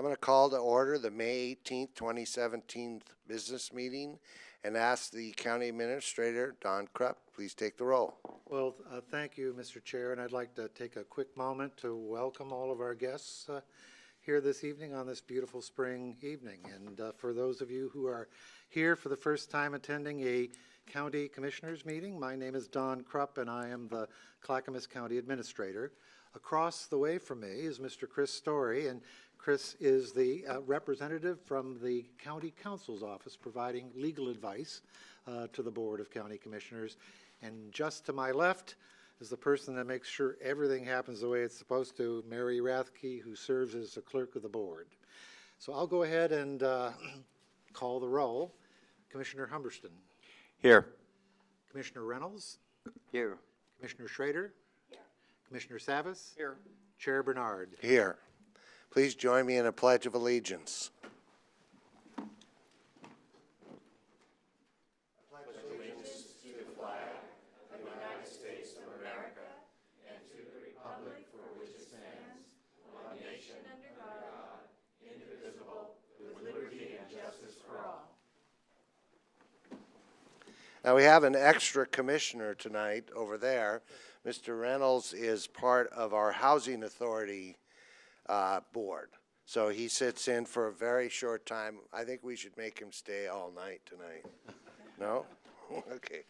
I'm going to call to order the May 18th, 2017 business meeting and ask the County Administrator, Don Krupp, please take the roll. Well, thank you, Mr. Chair, and I'd like to take a quick moment to welcome all of our guests here this evening on this beautiful spring evening. And for those of you who are here for the first time attending a County Commissioners meeting, my name is Don Krupp and I am the Clackamas County Administrator. Across the way from me is Mr. Chris Story, and Chris is the representative from the County Council's office providing legal advice to the Board of County Commissioners. And just to my left is the person that makes sure everything happens the way it's supposed to, Mary Rathke, who serves as the clerk of the board. So I'll go ahead and call the roll. Commissioner Humberston. Here. Commissioner Reynolds. Here. Commissioner Schrader. Here. Commissioner Savas. Here. Chair Bernard. Here. Please join me in a pledge of allegiance. Now we have an extra commissioner tonight over there. Mr. Reynolds is part of our Housing Authority board. So he sits in for a very short time. I think we should make him stay all night tonight. No? Okay.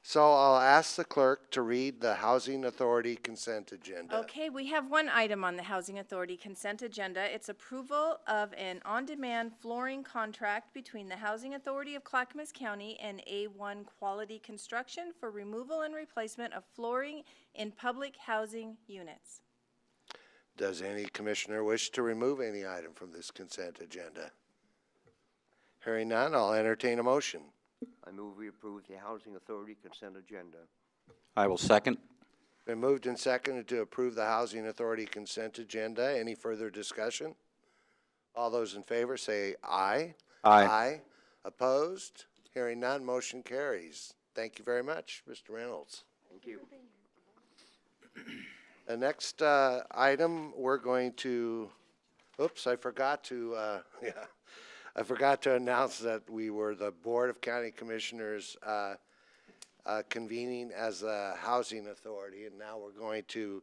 So I'll ask the clerk to read the Housing Authority consent agenda. Okay, we have one item on the Housing Authority consent agenda. It's approval of an on-demand flooring contract between the Housing Authority of Clackamas County and A1 Quality Construction for removal and replacement of flooring in public housing units. Does any commissioner wish to remove any item from this consent agenda? Hearing none, I'll entertain a motion. I move we approve the Housing Authority consent agenda. I will second. Been moved and seconded to approve the Housing Authority consent agenda. Any further discussion? All those in favor say aye. Aye. Aye. Opposed? Hearing none, motion carries. Thank you very much, Mr. Reynolds. Thank you. The next item, we're going to, oops, I forgot to, I forgot to announce that we were the Board of County Commissioners convening as a housing authority, and now we're going to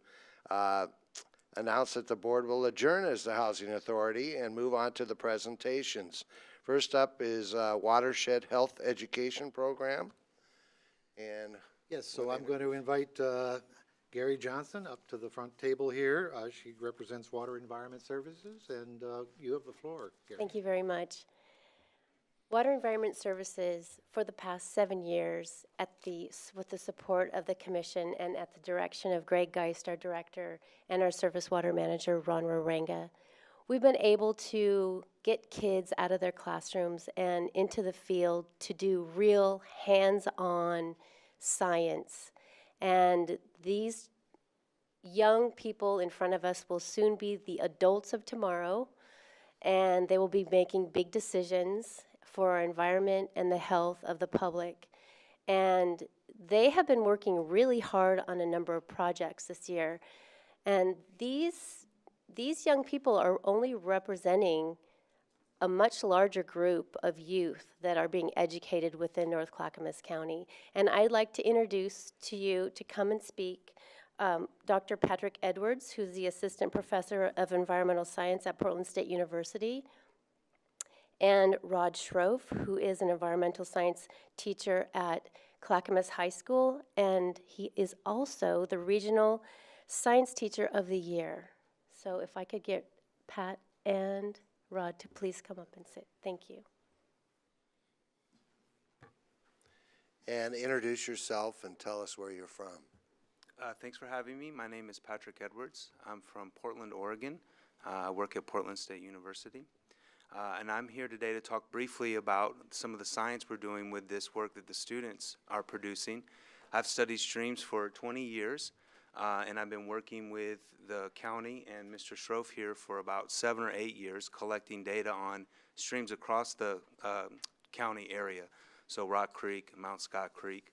announce that the board will adjourn as the housing authority and move on to the presentations. First up is Watershed Health Education Program. And yes, so I'm going to invite Gari Johnson up to the front table here. She represents Water Environment Services, and you have the floor, Gari. Thank you very much. Water Environment Services, for the past 7 years, with the support of the Commission and at the direction of Greg Geist, our Director, and our Service Water Manager, Ron Raranga, we've been able to get kids out of their classrooms and into the field to do real hands-on science. And these young people in front of us will soon be the adults of tomorrow, and they will be making big decisions for our environment and the health of the public. And they have been working really hard on a number of projects this year. And these young people are only representing a much larger group of youth that are being educated within North Clackamas County. And I'd like to introduce to you to come and speak Dr. Patrick Edwards, who's the Assistant Professor of Environmental Science at Portland State University, and Rod Schroef, who is an environmental science teacher at Clackamas High School, and he is also the Regional Science Teacher of the Year. So if I could get Pat and Rod to please come up and sit. Thank you. And introduce yourself and tell us where you're from. Thanks for having me. My name is Patrick Edwards. I'm from Portland, Oregon. I work at Portland State University. And I'm here today to talk briefly about some of the science we're doing with this work that the students are producing. I've studied streams for 20 years, and I've been working with the county and Mr. Schroef here for about 7 or 8 years, collecting data on streams across the county area. So Rock Creek, Mount Scott Creek,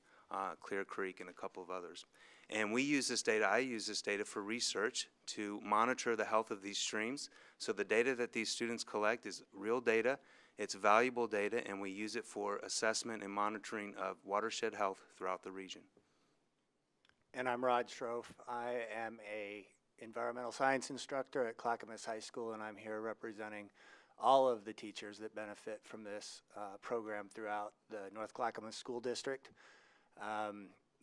Clear Creek, and a couple of others. And we use this data, I use this data for research to monitor the health of these streams. So the data that these students collect is real data, it's valuable data, and we use it for assessment and monitoring of watershed health throughout the region. And I'm Rod Strofe. I am a environmental science instructor at Clackamas High School, and I'm here representing all of the teachers that benefit from this program throughout the North Clackamas School District.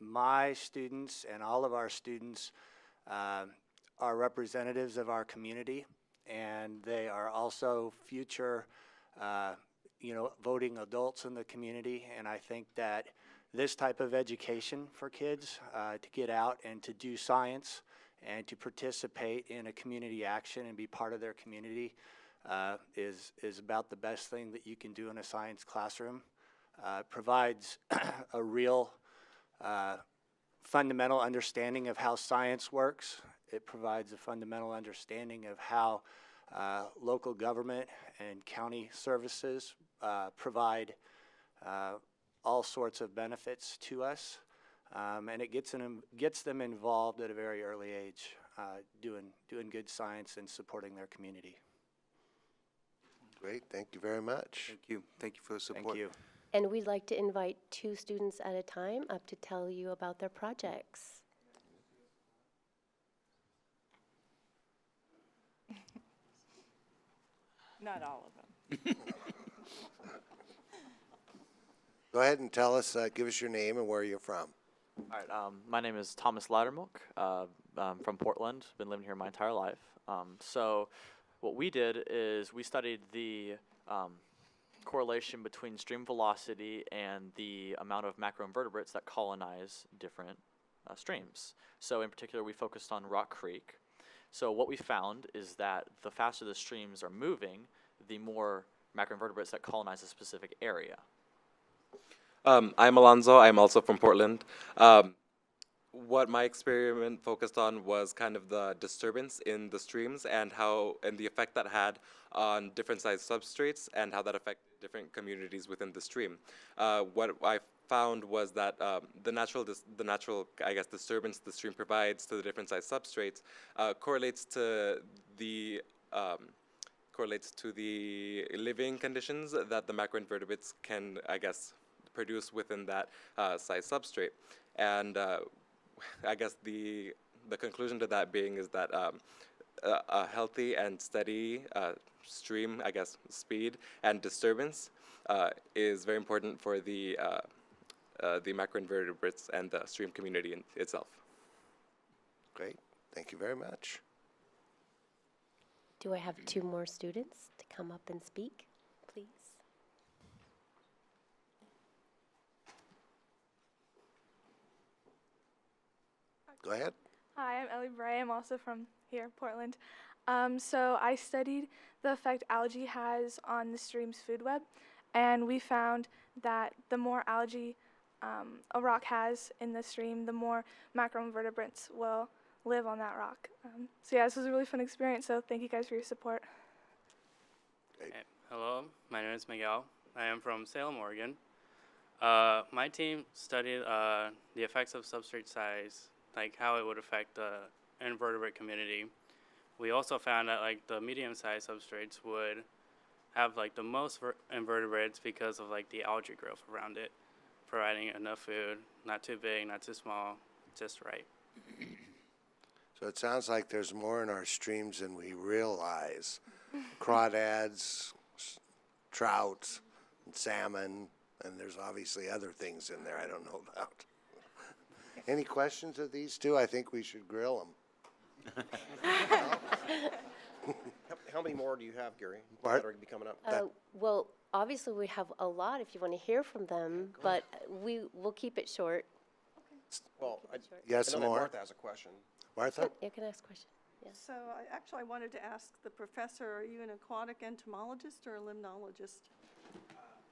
My students and all of our students are representatives of our community, and they are also future voting adults in the community. And I think that this type of education for kids to get out and to do science and to participate in a community action and be part of their community is about the best thing that you can do in a science classroom. Provides a real fundamental understanding of how science works. It provides a fundamental understanding of how local government and county services provide all sorts of benefits to us, and it gets them involved at a very early age, doing good science and supporting their community. Great, thank you very much. Thank you. Thank you for the support. Thank you. And we'd like to invite 2 students at a time up to tell you about their projects. Not all of them. Go ahead and tell us, give us your name and where you're from. All right, my name is Thomas Loudermilk. I'm from Portland. Been living here my entire life. So what we did is we studied the correlation between stream velocity and the amount of macroinvertebrates that colonize different streams. So in particular, we focused on Rock Creek. So what we found is that the faster the streams are moving, the more macroinvertebrates that colonize a specific area. I'm Alonzo. I'm also from Portland. What my experiment focused on was kind of the disturbance in the streams and the effect that had on different size substrates and how that affected different communities within the stream. What I found was that the natural disturbance the stream provides to the different size substrates correlates to the living conditions that the macroinvertebrates can, produce within that size substrate. And I guess the conclusion to that being is that a healthy and steady stream, speed and disturbance is very important for the macroinvertebrates and the stream community itself. Great, thank you very much. Do I have 2 more students to come up and speak, please? Go ahead. Hi, I'm Ellie Bray. I'm also from here, Portland. So I studied the effect algae has on the stream's food web, and we found that the more algae a rock has in the stream, the more macroinvertebrates will live on that rock. So yeah, this was a really fun experience, so thank you guys for your support. Great. Hey, hello, my name is Miguel. I am from Salem, Oregon. My team studied the effects of substrate size, like how it would affect the invertebrate community. We also found that the medium-sized substrates would have the most invertebrates because of the algae growth around it, providing enough food, not too big, not too small, just right. So it sounds like there's more in our streams than we realize. Crawdads, trout, and salmon, and there's obviously other things in there I don't know about. Any questions of these 2? I think we should grill them. How many more do you have, Gary, What? that are be coming up? Well, obviously we have a lot if you want to hear from them, but we'll keep it short. Well, Yes, I some know that more. Martha has a question. Martha? You can ask a question. Yeah. So I wanted to ask the professor, are you an aquatic entomologist or a limnologist?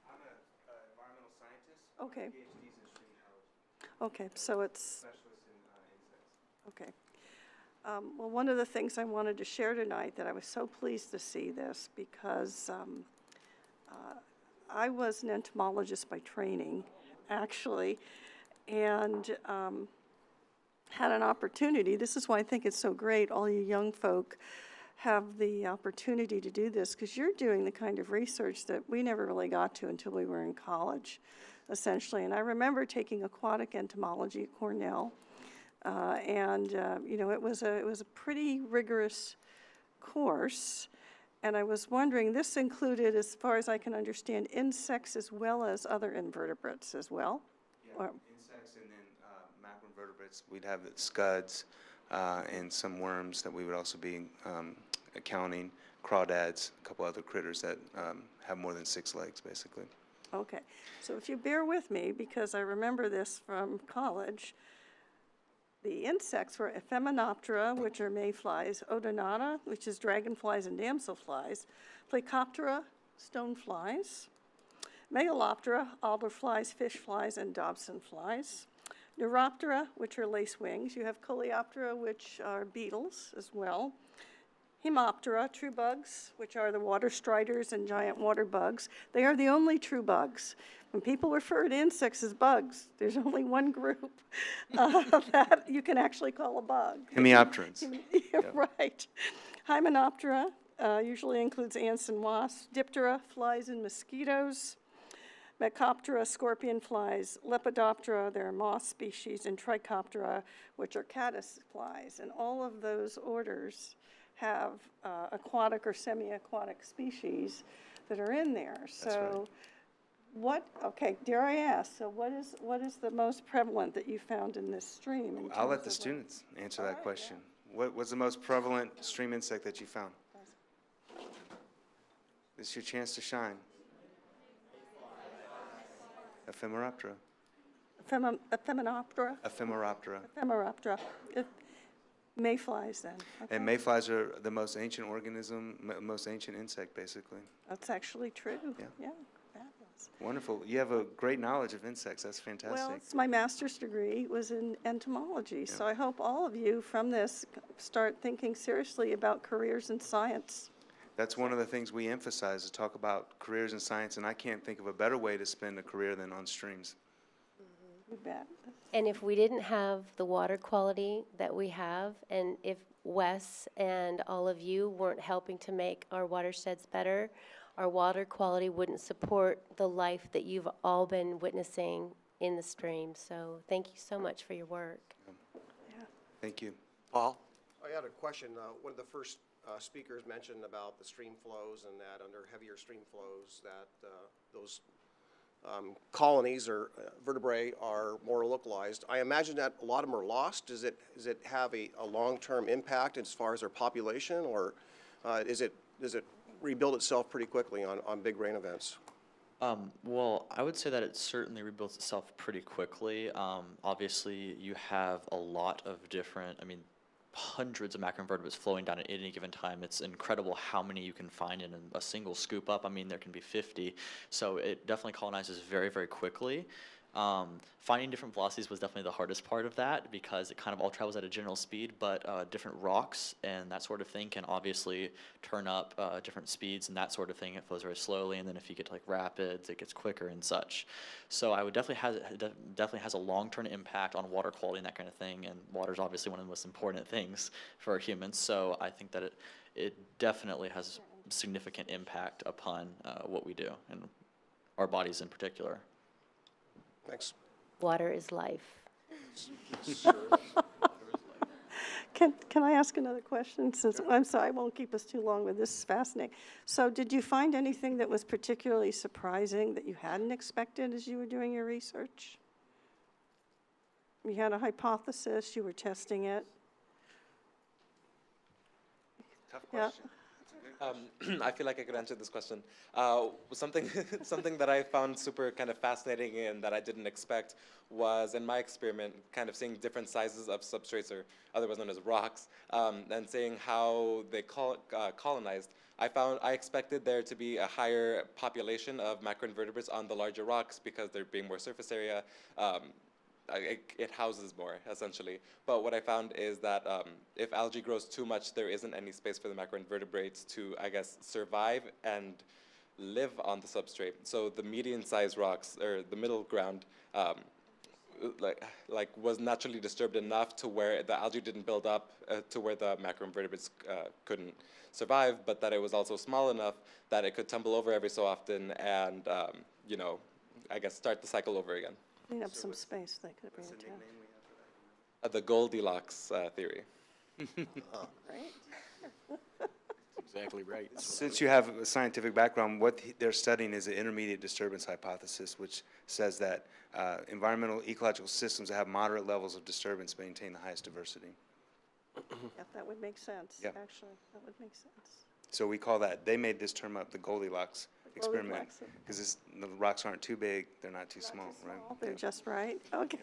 I'm an environmental scientist. Okay. My PhD's in stream ecology. Okay, so it's, Specialist in insects. okay. Well, one of the things I wanted to share tonight, that I was so pleased to see this, because I was an entomologist by training, actually, and had an opportunity. This is why I think it's so great all you young folk have the opportunity to do this, because you're doing the kind of research that we never really got to until we were in college, essentially. And I remember taking aquatic entomology at Cornell, you know, it was a pretty rigorous course. And I was wondering, this included, as far as I can understand, insects as well as other invertebrates as well? Yeah, insects and then macroinvertebrates. We'd have the scuds and some worms that we would also be counting, crawdads, a couple other critters that have more than 6 legs, basically. Okay, so if you bear with me, because I remember this from college, the insects were Ephemeroptera, which are mayflies, Odonata, which is dragonflies and damselflies, Plecoptera, stoneflies, Megaloptera, alderflies, fishflies, and Dobson flies, Neuroptera, which are lacewings. You have Coleoptera, which are beetles as well. Hemoptera, true bugs, which are the water striders and giant water bugs. They are the only true bugs. When people refer to insects as bugs, there's only one group that you can actually call a bug. Hemiopterans. Yeah, right. Hymenoptera usually includes ants and wasps. Diptera, flies and mosquitoes. Mecoptera, scorpion flies. Lepidoptera, they're moth species. And Trichoptera, which are caddis flies. And all of those orders have aquatic or semi-aquatic species that are in there. So okay, dare I ask, so what is the most prevalent that you found in this stream? I'll let the students answer that question. Yeah. What's the most prevalent stream insect that you found? This is your chance to shine. Ephemeroptera. Ephemeroptera? Ephemeroptera. Ephemeroptera. Mayflies, then. Okay. And mayflies are the most ancient organism, most ancient insect, basically. That's actually true. Yeah. Fabulous. Wonderful. You have a great knowledge of insects. That's fantastic. Well, it's my master's degree was in entomology, so I hope all of you from this start thinking seriously about careers in science. That's one of the things we emphasize, to talk about careers in science, and I can't think of a better way to spend a career than on streams. You bet. And if we didn't have the water quality that we have, and if Wes and all of you weren't helping to make our watersheds better, our water quality wouldn't support the life that you've all been witnessing in the stream. So thank you so much for your work. Yeah. Thank you. Paul? I had a question. One of the first speakers mentioned about the stream flows, and that under heavier stream flows that those colonies or vertebrae are more localized. I imagine that a lot of them are lost. Does it have a long-term impact as far as their population, or does it rebuild itself pretty quickly on big rain events? Well, I would say that it certainly rebuilds itself pretty quickly. Obviously, you have a lot of different, hundreds of macroinvertebrates flowing down at any given time. It's incredible how many you can find in a single scoop up. There can be 50. So it definitely colonizes very, very quickly. Finding different velocities was definitely the hardest part of that, because it kind of all travels at a general speed, but different rocks and that sort of thing can obviously turn up different speeds and that sort of thing. It flows very slowly, and then if you get to like rapids, it gets quicker and such. So I would definitely has a long-term impact on water quality and that kind of thing, and water is obviously one of the most important things for humans. So I think that it definitely has significant impact upon what we do and our bodies in particular. Thanks. Water is life. Can I ask another question? I'm sorry, I won't keep us too long, but this is fascinating. So did you find anything that was particularly surprising that you hadn't expected as you were doing your research? You had a hypothesis, you were testing it. Tough question. I feel like I could answer this question. Something that I found super kind of fascinating and that I didn't expect was, in my experiment, kind of seeing different sizes of substrates, or otherwise known as rocks, and seeing how they colonized. I expected there to be a higher population of macroinvertebrates on the larger rocks because there being more surface area. It houses more, essentially. But what I found is that if algae grows too much, there isn't any space for the macroinvertebrates to, survive and live on the substrate. So the median-sized rocks, or the middle ground, was naturally disturbed enough to where the algae didn't build up to where the macroinvertebrates couldn't survive, but that it was also small enough that it could tumble over every so often and, you know, I guess start the cycle over again. Clean up some space they could be in town. The Goldilocks theory. Great. Exactly right. Since you have a scientific background, what they're studying is the intermediate disturbance hypothesis, which says that environmental ecological systems that have moderate levels of disturbance maintain the highest diversity. Yeah, that would make sense, Yep. actually. That would make sense. So we call that, they made this term up, the Goldilocks experiment, Goldilocks. because the rocks aren't too big, they're not too small, right? They're Yeah. just right, okay.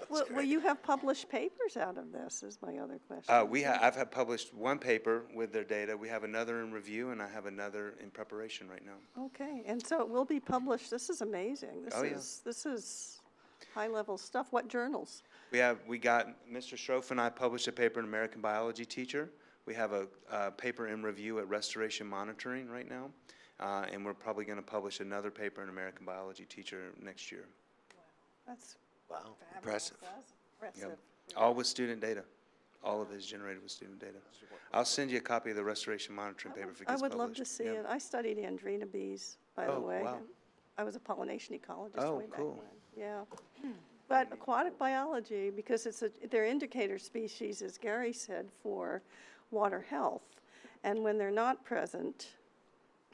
Will you have published papers out of this, is my other question. I've had published one paper with their data. We have another in review, and I have another in preparation right now. Okay, and so it will be published, this is amazing. Oh, yeah. This is high-level stuff. What journals? We got, Mr. Schroff and I published a paper in American Biology Teacher. We have a paper in review at Restoration Monitoring right now. And we're probably going to publish another paper in American Biology Teacher next year. That's Wow, fabulous. impressive. That's impressive. All with student data. All of it is generated with student data. I'll send you a copy of the Restoration Monitoring paper if it I gets would published. love to see Yeah. it. I studied andrena bees, by the Oh, way. wow. I was a pollination ecologist Oh, way back cool. when. Yeah. But aquatic biology, because they're indicator species, as Gary said, for water health. And when they're not present,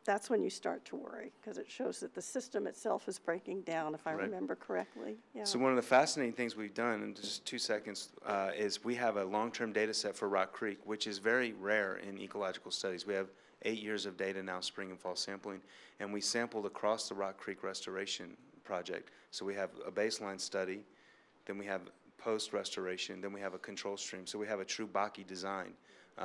that's when you start to worry, because it shows that the system itself is breaking down, if I Right. remember correctly. Yeah. So one of the fascinating things we've done, in just 2 seconds, is we have a long-term data set for Rock Creek, which is very rare in ecological studies. We have 8 years of data now, spring and fall sampling, and we sampled across the Rock Creek Restoration Project. So we have a baseline study, then we have post-restoration, then we have a control stream. So we have a true Baki design,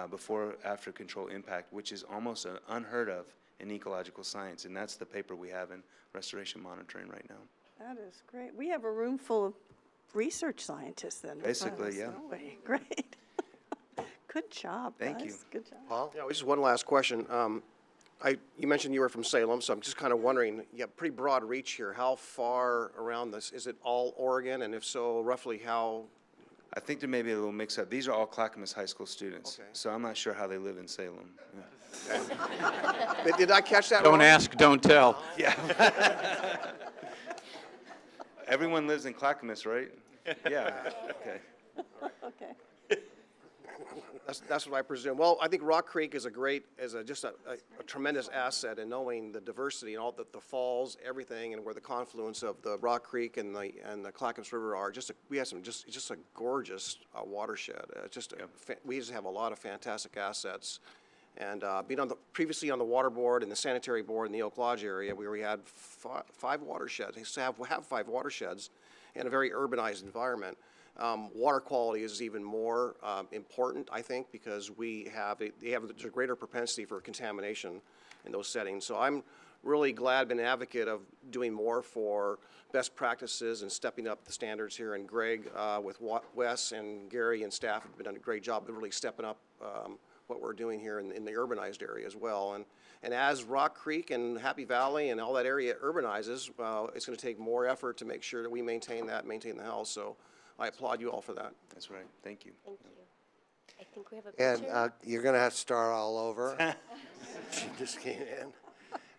before-after control impact, which is almost unheard of in ecological science, and that's the paper we have in Restoration Monitoring right now. That is great. We have a room full of research scientists then. with Basically, us, yeah. don't we? Great. Good job, Thank guys. you. Good job. Paul? Yeah, just one last question. You mentioned you were from Salem, so I'm just kind of wondering, you have pretty broad reach here. How far around this? Is it all Oregon? And if so, roughly how? I think there may be a little mix-up. These are all Clackamas High School students, Okay. so I'm not sure how they live in Salem. Yeah. Did I catch that wrong? Don't ask, don't tell. Yeah. Everyone lives in Clackamas, right? Yeah, okay. Okay. That's what I presume. Well, I think Rock Creek is just a tremendous asset in knowing the diversity and all the falls, everything, and where the confluence of the Rock Creek and the Clackamas River are. We have it's just a gorgeous watershed. We just have a lot of fantastic assets. And being previously on the water board and the sanitary board in the Oak Lodge area, where we had five watersheds. We used to have 5 watersheds in a very urbanized environment. Water quality is even more important, I think, because there's a greater propensity for contamination in those settings. So I'm really glad, been an advocate of doing more for best practices and stepping up the standards here. And Greg, with Wes and Gary and staff have done a great job of really stepping up what we're doing here in the urbanized area as well. And as Rock Creek and Happy Valley and all that area urbanizes, it's going to take more effort to make sure that we maintain the health. So I applaud you all for that. That's right. Thank you. Thank you. I think we have a picture. And you're going to have to start all over. She just came in.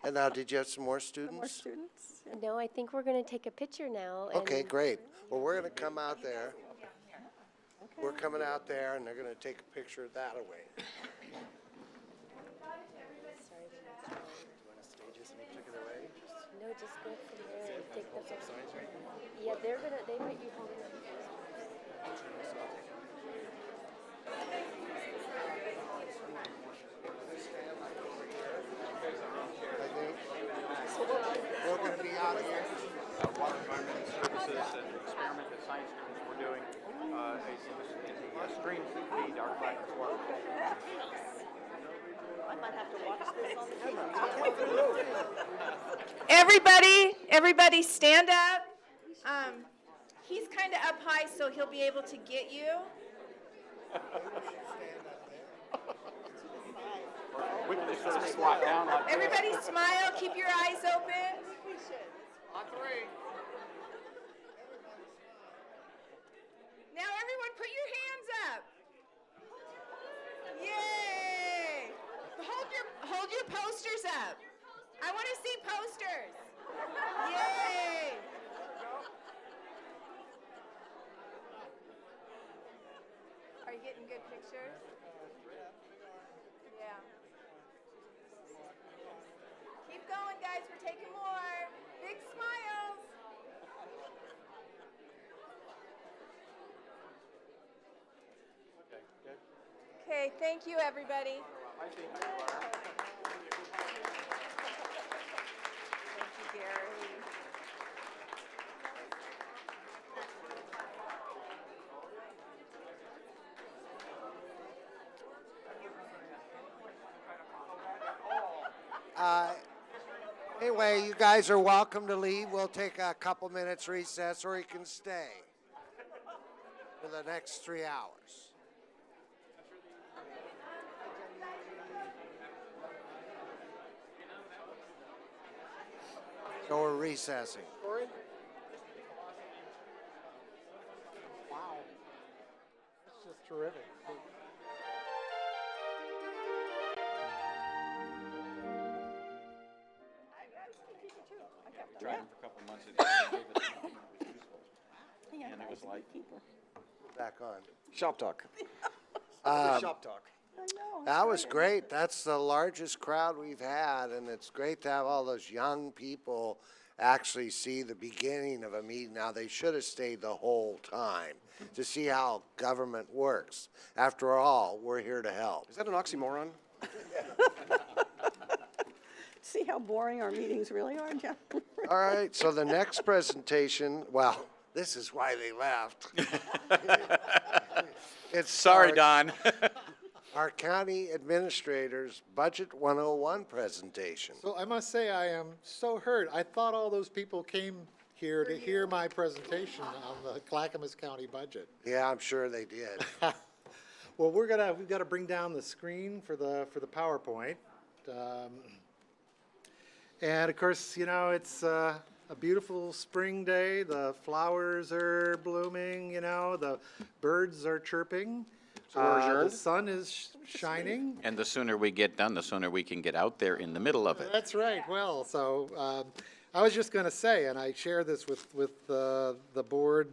And now, did you have some more students? More students? Yeah. No, I think we're going to take a picture now. and- Okay, great. Well, we're going to come out there. We're coming out there, and they're going to take a picture that away. No, just go from there and take the picture. Yeah, they might be holding up. We're going to be out here. Water environmental services and experiment that science students were doing in the streams that feed our Clackamas watershed. I might have to watch this on Everybody stand up. He's kind of up high, so he'll be able to get you. We can just sort of squat down like this. Everybody smile, keep your eyes open. On 3. want to see posters. Yay! Are you getting good pictures? Yeah. Keep going, guys. We're taking more. Big smiles. Okay, thank you, everybody. Thank you, Gary. Anyway, you guys are welcome to leave. We'll take a couple minutes recess, or you can stay for the next 3 hours. So we're recessing. Wow. That's just terrific. Tried them for a couple of months. It was useful. And it was like Back on. shop talk. Shop talk. That was great. That's the largest crowd we've had, and it's great to have all those young people actually see the beginning of a meeting. Now, they should have stayed the whole time to see how government works. After all, we're here to help. Is that an oxymoron? See how boring our meetings really are, John? All right, so the next presentation, well, this is why they left. It's Sorry, Don. our county administrator's Budget 101 presentation. So I must say, I am so hurt. I thought all those people came here to hear my presentation on the Clackamas County budget. Yeah, I'm sure they did. Well, we've got to bring down the screen for the PowerPoint. And of course, you know, it's a beautiful spring day. The flowers are blooming, you know, the birds are chirping. The sun is shining. And the sooner we get done, the sooner we can get out there in the middle of it. That's right. Well, so I was just going to say, and I share this with the board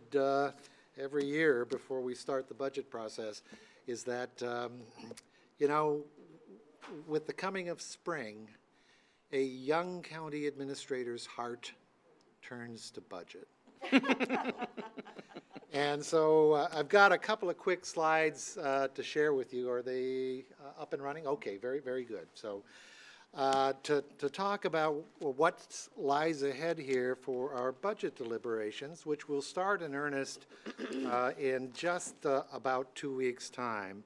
every year before we start the budget process, is that, you know, with the coming of spring, a young county administrator's heart turns to budget. And so I've got a couple of quick slides to share with you. Are they up and running? Okay, very, very good. So to talk about what lies ahead here for our budget deliberations, which will start in earnest in just about 2 weeks' time.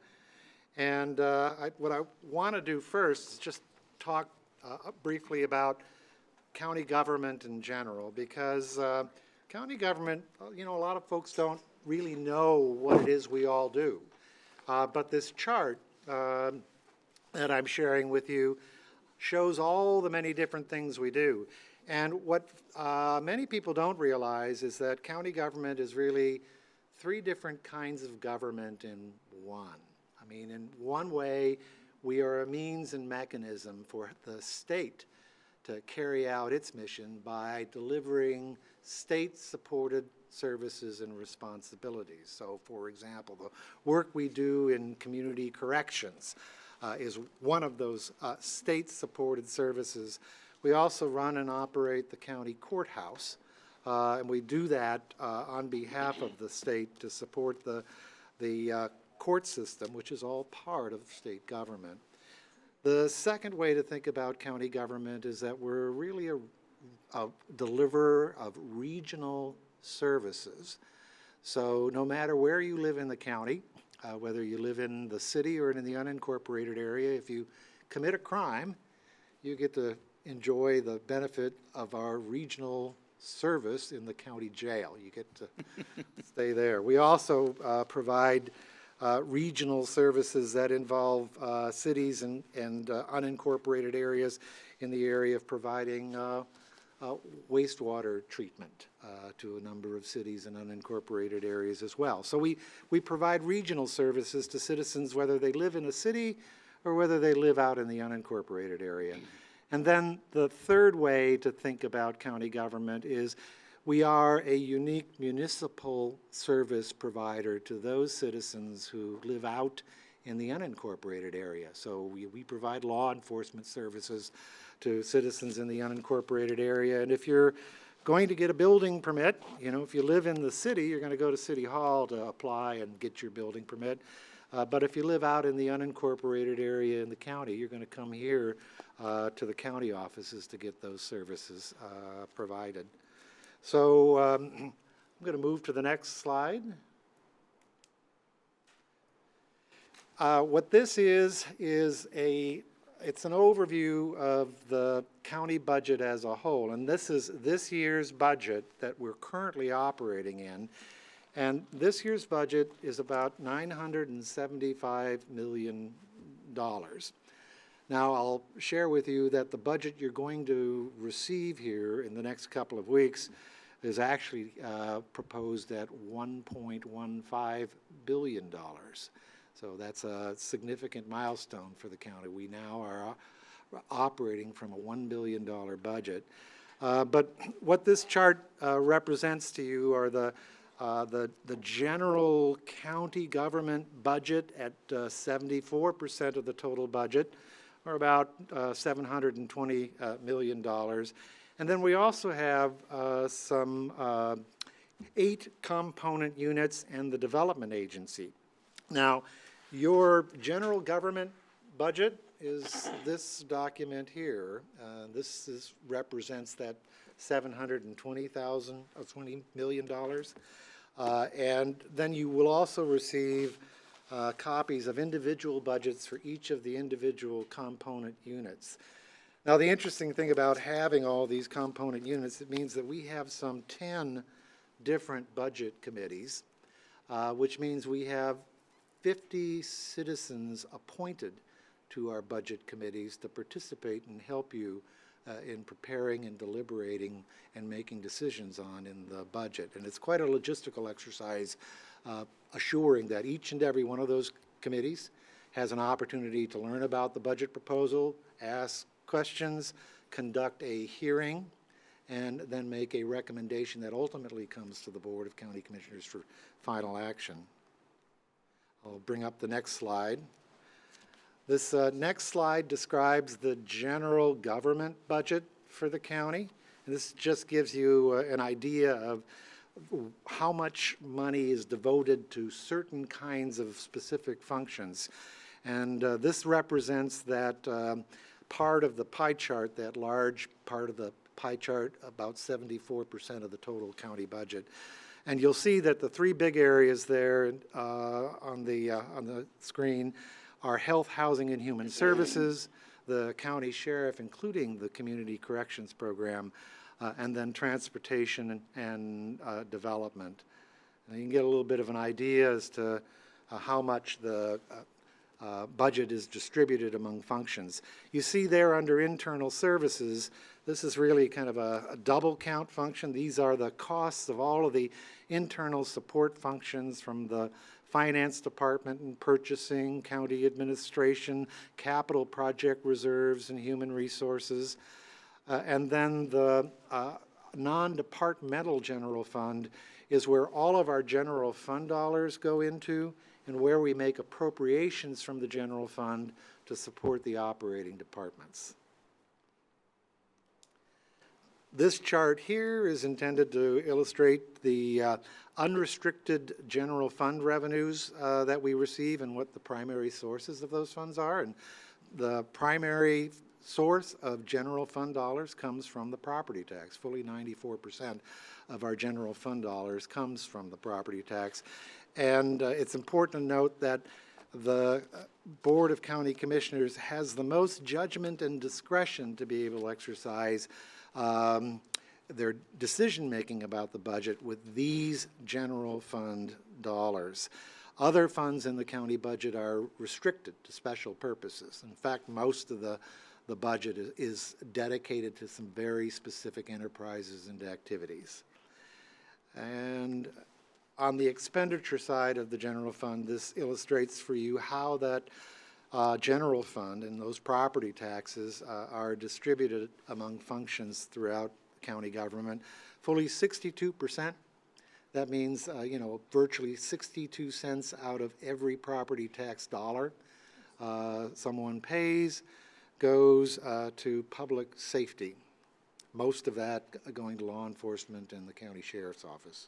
And what I want to do first is just talk briefly about county government in general, because county government, you know, a lot of folks don't really know what it is we all do. But this chart that I'm sharing with you shows all the many different things we do. And what many people don't realize is that county government is really 3 different kinds of government in one. I mean, in one way, we are a means and mechanism for the state to carry out its mission by delivering state-supported services and responsibilities. So, for example, the work we do in community corrections is one of those state-supported services. We also run and operate the county courthouse, and we do that on behalf of the state to support the court system, which is all part of state government. The second way to think about county government is that we're really a deliverer of regional services. So no matter where you live in the county, whether you live in the city or in the unincorporated area, if you commit a crime, you get to enjoy the benefit of our regional service in the county jail. You get to stay there. We also provide regional services that involve cities and unincorporated areas in the area of providing wastewater treatment to a number of cities and unincorporated areas as well. So we provide regional services to citizens whether they live in a city or whether they live out in the unincorporated area. And then the third way to think about county government is we are a unique municipal service provider to those citizens who live out in the unincorporated area. So we provide law enforcement services to citizens in the unincorporated area. And if you're going to get a building permit, you know, if you live in the city, you're going to go to City Hall to apply and get your building permit. But if you live out in the unincorporated area in the county, you're going to come here to the county offices to get those services provided. So I'm going to move to the next slide. What this is it's an overview of the county budget as a whole. And this is this year's budget that we're currently operating in. And this year's budget is about $975 million. Now, I'll share with you that the budget you're going to receive here in the next couple of weeks is actually proposed at $1.15 billion. So that's a significant milestone for the county. We now are operating from a $1 billion budget. But what this chart represents to you are the general county government budget at 74% of the total budget, or about $720 million. And then we also have some 8 component units and the development agency. Now, your general government budget is this document here. This represents that $20 million. And then you will also receive copies of individual budgets for each of the individual component units. Now, the interesting thing about having all these component units, it means that we have some 10 different budget committees, which means we have 50 citizens appointed to our budget committees to participate and help you in preparing and deliberating and making decisions on in the budget. And it's quite a logistical exercise, assuring that each and every one of those committees has an opportunity to learn about the budget proposal, ask questions, conduct a hearing, and then make a recommendation that ultimately comes to the Board of County Commissioners for final action. I'll bring up the next slide. This next slide describes the general government budget for the county. And this just gives you an idea of how much money is devoted to certain kinds of specific functions. And this represents that part of the pie chart, that large part of the pie chart, about 74% of the total county budget. And you'll see that the 3 big areas there on the screen are health, housing, and human services, the county sheriff, including the community corrections program, and then transportation and development. And you can get a little bit of an idea as to how much the budget is distributed among functions. You see there under internal services, this is really kind of a double count function. These are the costs of all of the internal support functions from the finance department and purchasing, county administration, capital project reserves, and human resources. And then the non-departmental general fund is where all of our general fund dollars go into and where we make appropriations from the general fund to support the operating departments. This chart here is intended to illustrate the unrestricted general fund revenues that we receive and what the primary sources of those funds are. And the primary source of general fund dollars comes from the property tax. Fully 94% of our general fund dollars comes from the property tax. And it's important to note that the Board of County Commissioners has the most judgment and discretion to be able to exercise their decision-making about the budget with these general fund dollars. Other funds in the county budget are restricted to special purposes. In fact, most of the budget is dedicated to some very specific enterprises and activities. And on the expenditure side of the general fund, this illustrates for you how that general fund, and those property taxes are distributed among functions throughout county government. Fully 62%. That means, virtually 62 cents out of every property tax dollar someone pays goes to public safety. Most of that going to law enforcement and the county sheriff's office.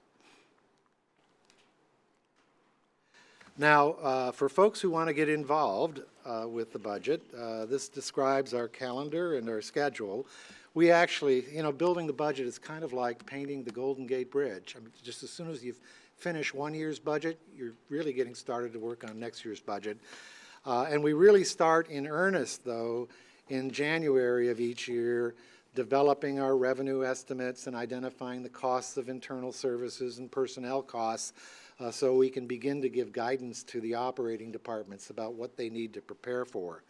Now, for folks who want to get involved with the budget, this describes our calendar and our schedule. We actually, building the budget is kind of like painting the Golden Gate Bridge. I mean, just as soon as you finish one year's budget, you're really getting started to work on next year's budget. And we really start in earnest, though, in January of each year, developing our revenue estimates and identifying the costs of internal services and personnel costs so we can begin to give guidance to the operating departments about what they need to prepare for.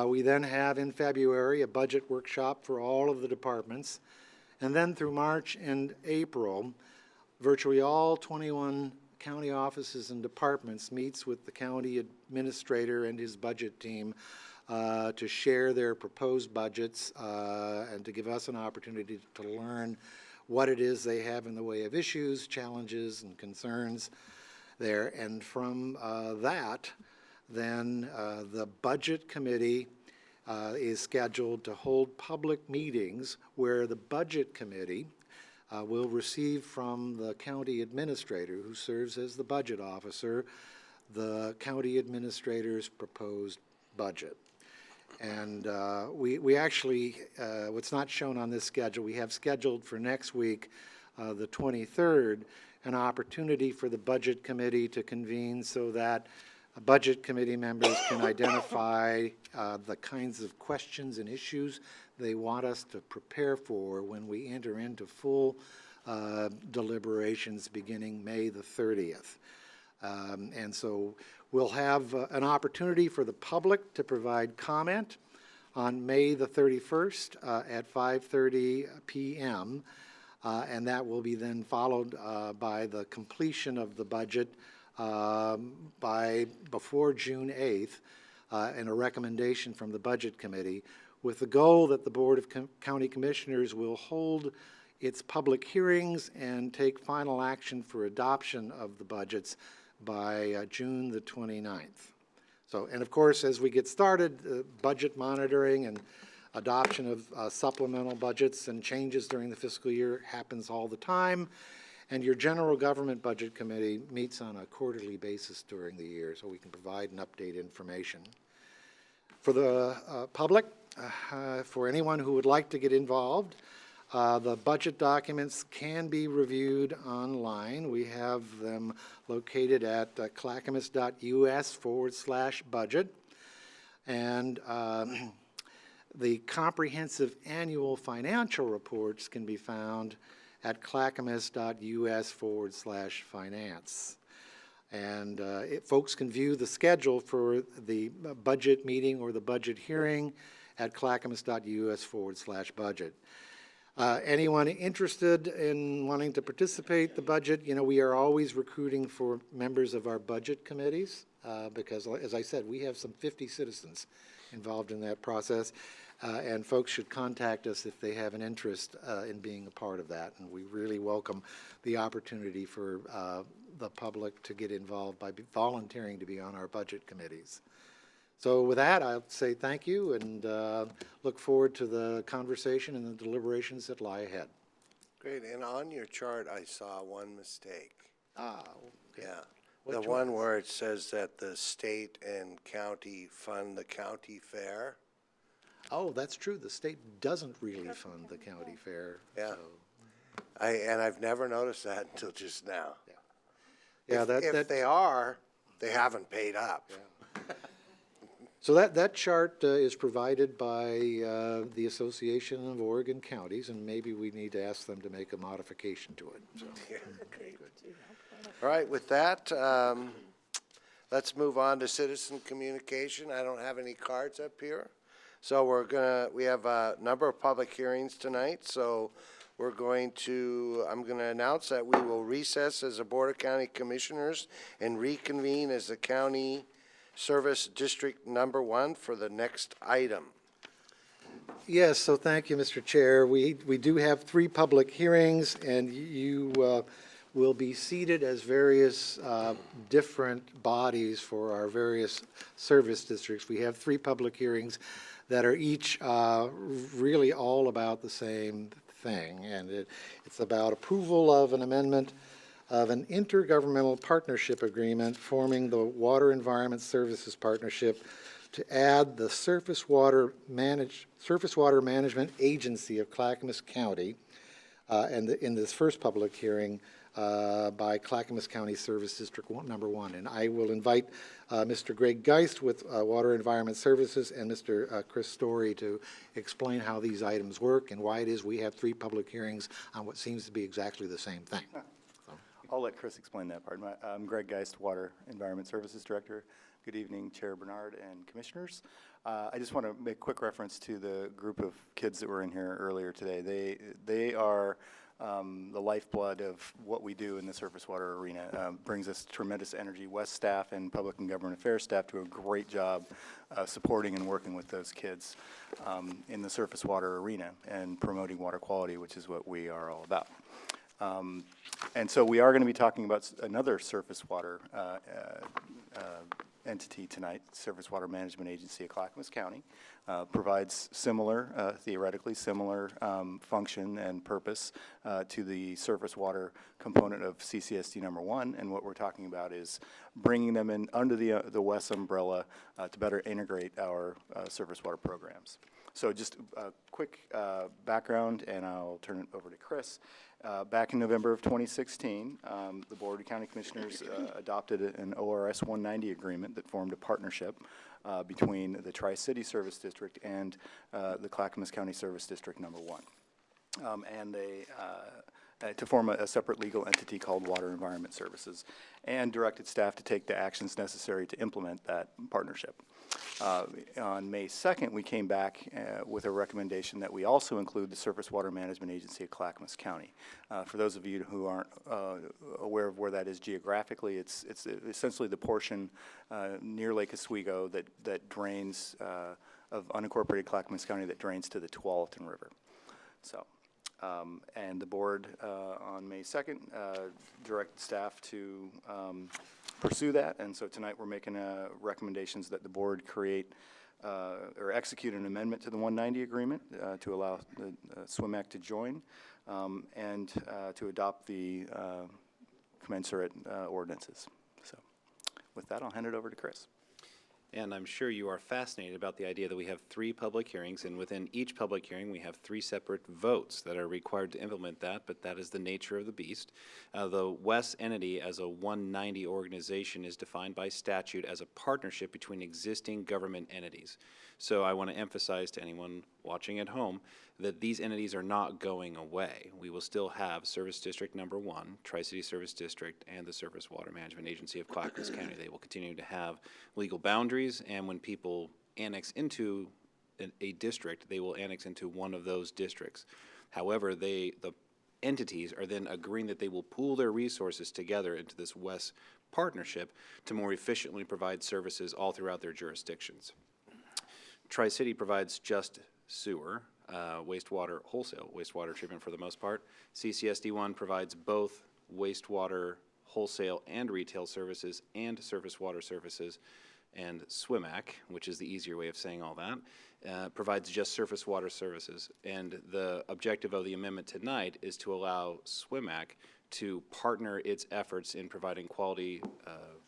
We then have in February a budget workshop for all of the departments, and then through March and April, virtually all 21 county offices and departments meets with the county administrator and his budget team to share their proposed budgets and to give us an opportunity to learn what it is they have in the way of issues, challenges, and concerns there. And from that, then the budget committee is scheduled to hold public meetings where the budget committee will receive from the county administrator, who serves as the budget officer, the county administrator's proposed budget. And we actually, what's not shown on this schedule, we have scheduled for next week, the 23rd, an opportunity for the budget committee to convene so that budget committee members can identify the kinds of questions and issues they want us to prepare for when we enter into full deliberations beginning May the 30th. And so we'll have an opportunity for the public to provide comment on May the 31st at 5:30 p.m. And that will be then followed by the completion of the budget before June 8th and a recommendation from the Budget Committee, with the goal that the Board of County Commissioners will hold its public hearings and take final action for adoption of the budgets by June the 29th. So, and of course, as we get started, budget monitoring and adoption of supplemental budgets and changes during the fiscal year happens all the time. And your General Government Budget Committee meets on a quarterly basis during the year, so we can provide and update information. For the public, for anyone who would like to get involved, the budget documents can be reviewed online. We have them located at clackamas.us/budget. And the comprehensive annual financial reports can be found at clackamas.us/finance. And folks can view the schedule for the budget meeting or the budget hearing at clackamas.us/budget. Anyone interested in wanting to participate in the budget, we are always recruiting for members of our budget committees because, as I said, we have some 50 citizens involved in that process. And folks should contact us if they have an interest in being a part of that. And we really welcome the opportunity for the public to get involved by volunteering to be on our budget committees. So with that, I'll say thank you and look forward to the conversation and the deliberations that lie ahead. Great, and on your chart, I saw one mistake. Okay. Yeah, Which the one one? where it says that the state and county fund the county fair. Oh, that's true. The state doesn't really fund the county fair. Yeah. So. And I've never noticed that until just now. Yeah, If they are, they haven't paid up. Yeah. So that chart is provided by the Association of Oregon Counties, and maybe we need to ask them to make a modification to it. So. Yeah, great. All right, with that, let's move on to citizen communication. I don't have any cards up here. So we have a number of public hearings tonight, so I'm going to announce that we will recess as a Board of County Commissioners and reconvene as the County Service District Number 1 for the next item. Yes, so thank you, Mr. Chair. We do have 3 public hearings, and you will be seated as various different bodies for our various service districts. We have 3 public hearings that are each really all about the same thing, and it's about approval of an amendment of an intergovernmental partnership agreement forming the Water Environment Services Partnership to add the Surface Water Management Agency of Clackamas County, and in this first public hearing by Clackamas County Service District Number 1. And I will invite Mr. Greg Geist with Water Environment Services and Mr. Chris Story to explain how these items work and why it is we have 3 public hearings on what seems to be exactly the same thing. I'll let Chris explain that part. I'm Greg Geist, Water Environment Services Director. Good evening, Chair Bernard and Commissioners. I just want to make quick reference to the group of kids that were in here earlier today. They are the lifeblood of what we do in the surface water arena. Brings us tremendous energy. West staff and Public and Government Affairs staff do a great job supporting and working with those kids in the surface water arena and promoting water quality, which is what we are all about. And so we are going to be talking about another surface water entity tonight. Surface Water Management Agency of Clackamas County provides similar, theoretically similar function and purpose to the surface water component of CCSD number 1. And what we're talking about is bringing them in under the WES umbrella to better integrate our surface water programs. So just a quick background, and I'll turn it over to Chris. Back in November of 2016, the Board of County Commissioners adopted an ORS 190 agreement that formed a partnership between the Tri-City Service District and the Clackamas County Service District Number 1. And they to form a separate legal entity called Water Environment Services, and directed staff to take the actions necessary to implement that partnership. On May 2nd, we came back with a recommendation that we also include the Surface Water Management Agency of Clackamas County. For those of you who aren't aware of where that is geographically, it's essentially the portion near Lake Oswego that drains of unincorporated Clackamas County that drains to the Tualatin River. So. And the board on May 2nd directed staff to pursue that, and so tonight we're making recommendations that the board create or execute an amendment to the 190 agreement to allow the SWIMAC to join and to adopt the commensurate ordinances. So with that, I'll hand it over to Chris. And I'm sure you are fascinated about the idea that we have 3 public hearings, and within each public hearing we have 3 separate votes that are required to implement that, but that is the nature of the beast. The WES entity as a 190 organization is defined by statute as a partnership between existing government entities. So I want to emphasize to anyone watching at home that these entities are not going away. We will still have Service District Number 1, Tri-City Service District, and the Surface Water Management Agency of Clackamas County. They will continue to have legal boundaries, and when people annex into a district, they will annex into one of those districts. However, the entities are then agreeing that they will pool their resources together into this WES partnership to more efficiently provide services all throughout their jurisdictions. Tri-City provides just sewer, wastewater, wholesale wastewater treatment for the most part. CCSD1 provides both wastewater, wholesale, and retail services and surface water services. And SWIMAC, which is the easier way of saying all that, provides just surface water services. And the objective of the amendment tonight is to allow SWIMAC to partner its efforts in providing quality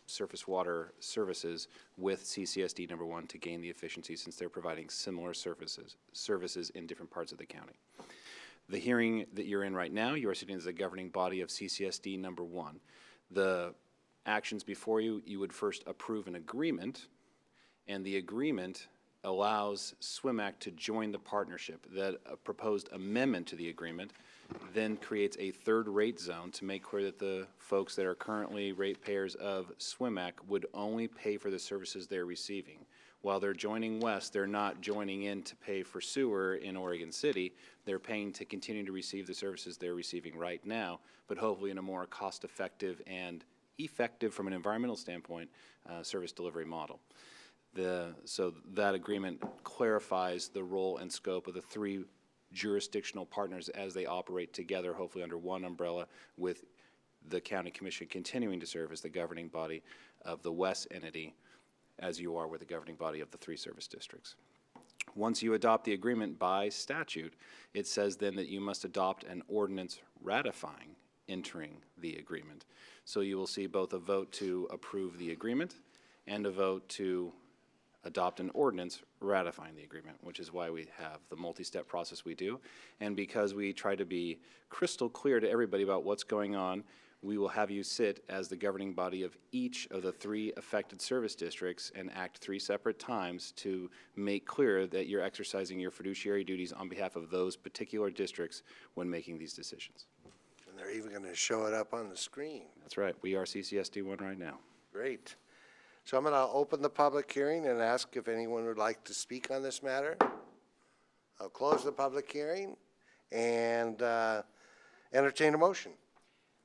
surface water services with CCSD number 1 to gain the efficiency, since they're providing similar services in different parts of the county. The hearing that you're in right now, you are sitting as the governing body of CCSD number 1. The actions before you, you would first approve an agreement, and the agreement allows SWIMAC to join the partnership. That proposed amendment to the agreement then creates a third rate zone to make clear that the folks that are currently ratepayers of SWIMAC would only pay for the services they're receiving. While they're joining WES, they're not joining in to pay for sewer in Oregon City. They're paying to continue to receive the services they're receiving right now, but hopefully in a more cost-effective and effective from an environmental standpoint service delivery model. So that agreement clarifies the role and scope of the three jurisdictional partners as they operate together, hopefully under one umbrella, with the county commission continuing to serve as the governing body of the West entity, as you are with the governing body of the three service districts. Once you adopt the agreement by statute, it says then that you must adopt an ordinance ratifying entering the agreement. So you will see both a vote to approve the agreement and a vote to adopt an ordinance ratifying the agreement, which is why we have the multi-step process we do. And because we try to be crystal clear to everybody about what's going on, we will have you sit as the governing body of each of the three affected service districts and act 3 separate times to make clear that you're exercising your fiduciary duties on behalf of those particular districts when making these decisions. And they're even going to show it up on the screen. That's right. We are CCSD1 right now. Great. So I'm going to open the public hearing and ask if anyone would like to speak on this matter. I'll close the public hearing and entertain a motion.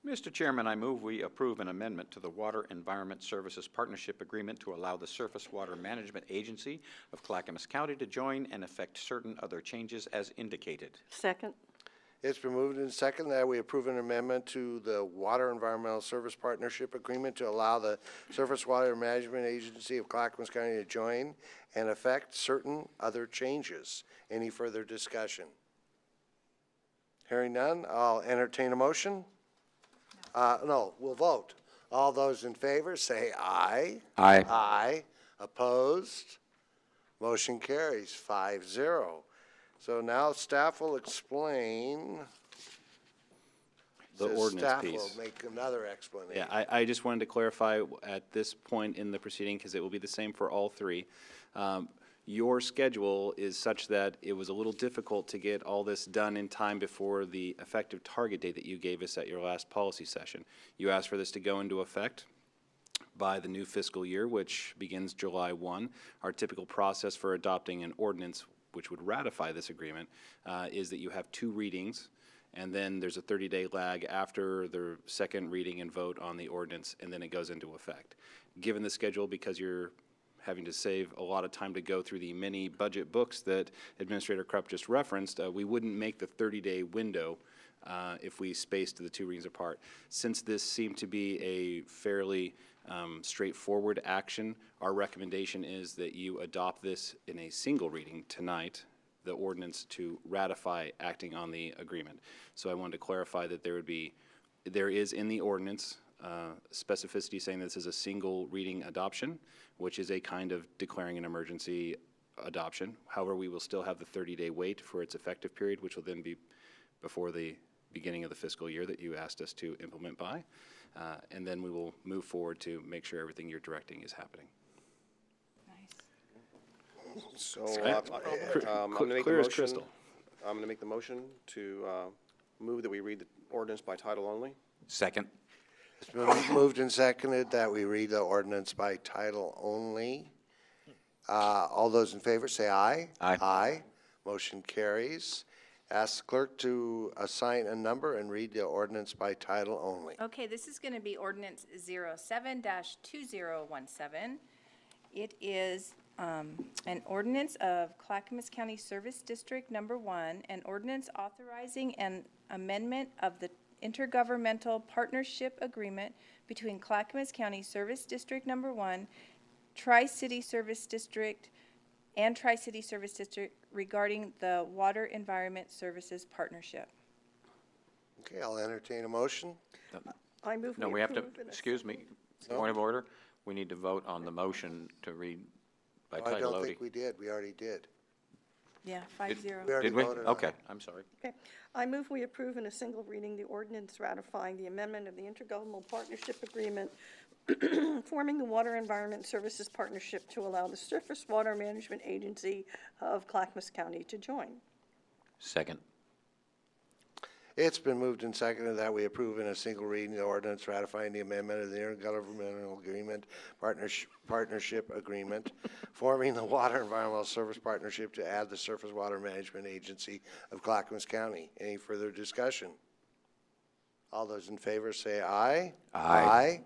Mr. Chairman, I move we approve an amendment to the Water Environment Services Partnership Agreement to allow the Surface Water Management Agency of Clackamas County to join and effect certain other changes as indicated. Second. It's been moved and seconded that we approve an amendment to the Water Environmental Service Partnership Agreement to allow the Surface Water Management Agency of Clackamas County to join and effect certain other changes. Any further discussion? Hearing none, I'll entertain a motion. No, we'll vote. All those in favor say aye. Aye. Aye. Opposed? Motion carries 5-0. So now staff will explain. The Says ordinance staff piece. will make another explanation. Yeah, I just wanted to clarify at this point in the proceeding, because it will be the same for all three. Your schedule is such that it was a little difficult to get all this done in time before the effective target date that you gave us at your last policy session. You asked for this to go into effect by the new fiscal year, which begins July 1. Our typical process for adopting an ordinance which would ratify this agreement is that you have 2 readings, and then there's a 30-day lag after the second reading and vote on the ordinance, and then it goes into effect. Given the schedule, because you're having to save a lot of time to go through the many budget books that Administrator Krupp just referenced, we wouldn't make the 30-day window if we spaced the 2 readings apart. Since this seemed to be a fairly straightforward action, our recommendation is that you adopt this in a single reading tonight, the ordinance to ratify acting on the agreement. So I wanted to clarify that there is in the ordinance specificity saying this is a single reading adoption, which is a kind of declaring an emergency adoption. However, we will still have the 30-day wait for its effective period, which will then be before the beginning of the fiscal year that you asked us to implement by. And then we will move forward to make sure everything you're directing is happening. So I'm going to make the Clear as motion. crystal. I'm going to make the motion to move that we read the ordinance by title only. Second. It's been moved and seconded that we read the ordinance by title only. All those in favor say aye. Aye. Aye. Motion carries. Ask the clerk to assign a number and read the ordinance by title only. Okay, this is going to be ordinance 07-2017. It is an ordinance of Clackamas County Service District Number 1, an ordinance authorizing an amendment of the Intergovernmental Partnership Agreement between Clackamas County Service District Number 1, Tri-City Service District, and Tri-City Service District regarding the Water Environment Services Partnership. Okay, I'll entertain a motion. I move No, we have to, approve in a excuse me, point of order. We need to vote on the motion to read by I title don't only. think we did. We already did. Yeah, We 5-0. already Did we? voted on Okay, it. I'm sorry. Okay. I move we approve in a single reading the ordinance ratifying the amendment of the Intergovernmental Partnership Agreement forming the Water Environment Services Partnership to allow the Surface Water Management Agency of Clackamas County to join. Second. It's been moved and seconded that we approve in a single reading the ordinance ratifying the amendment of the Intergovernmental Agreement, Partnership Agreement, forming the Water Environmental Service Partnership to add the Surface Water Management Agency of Clackamas County. Any further discussion? All those in favor say aye. Aye.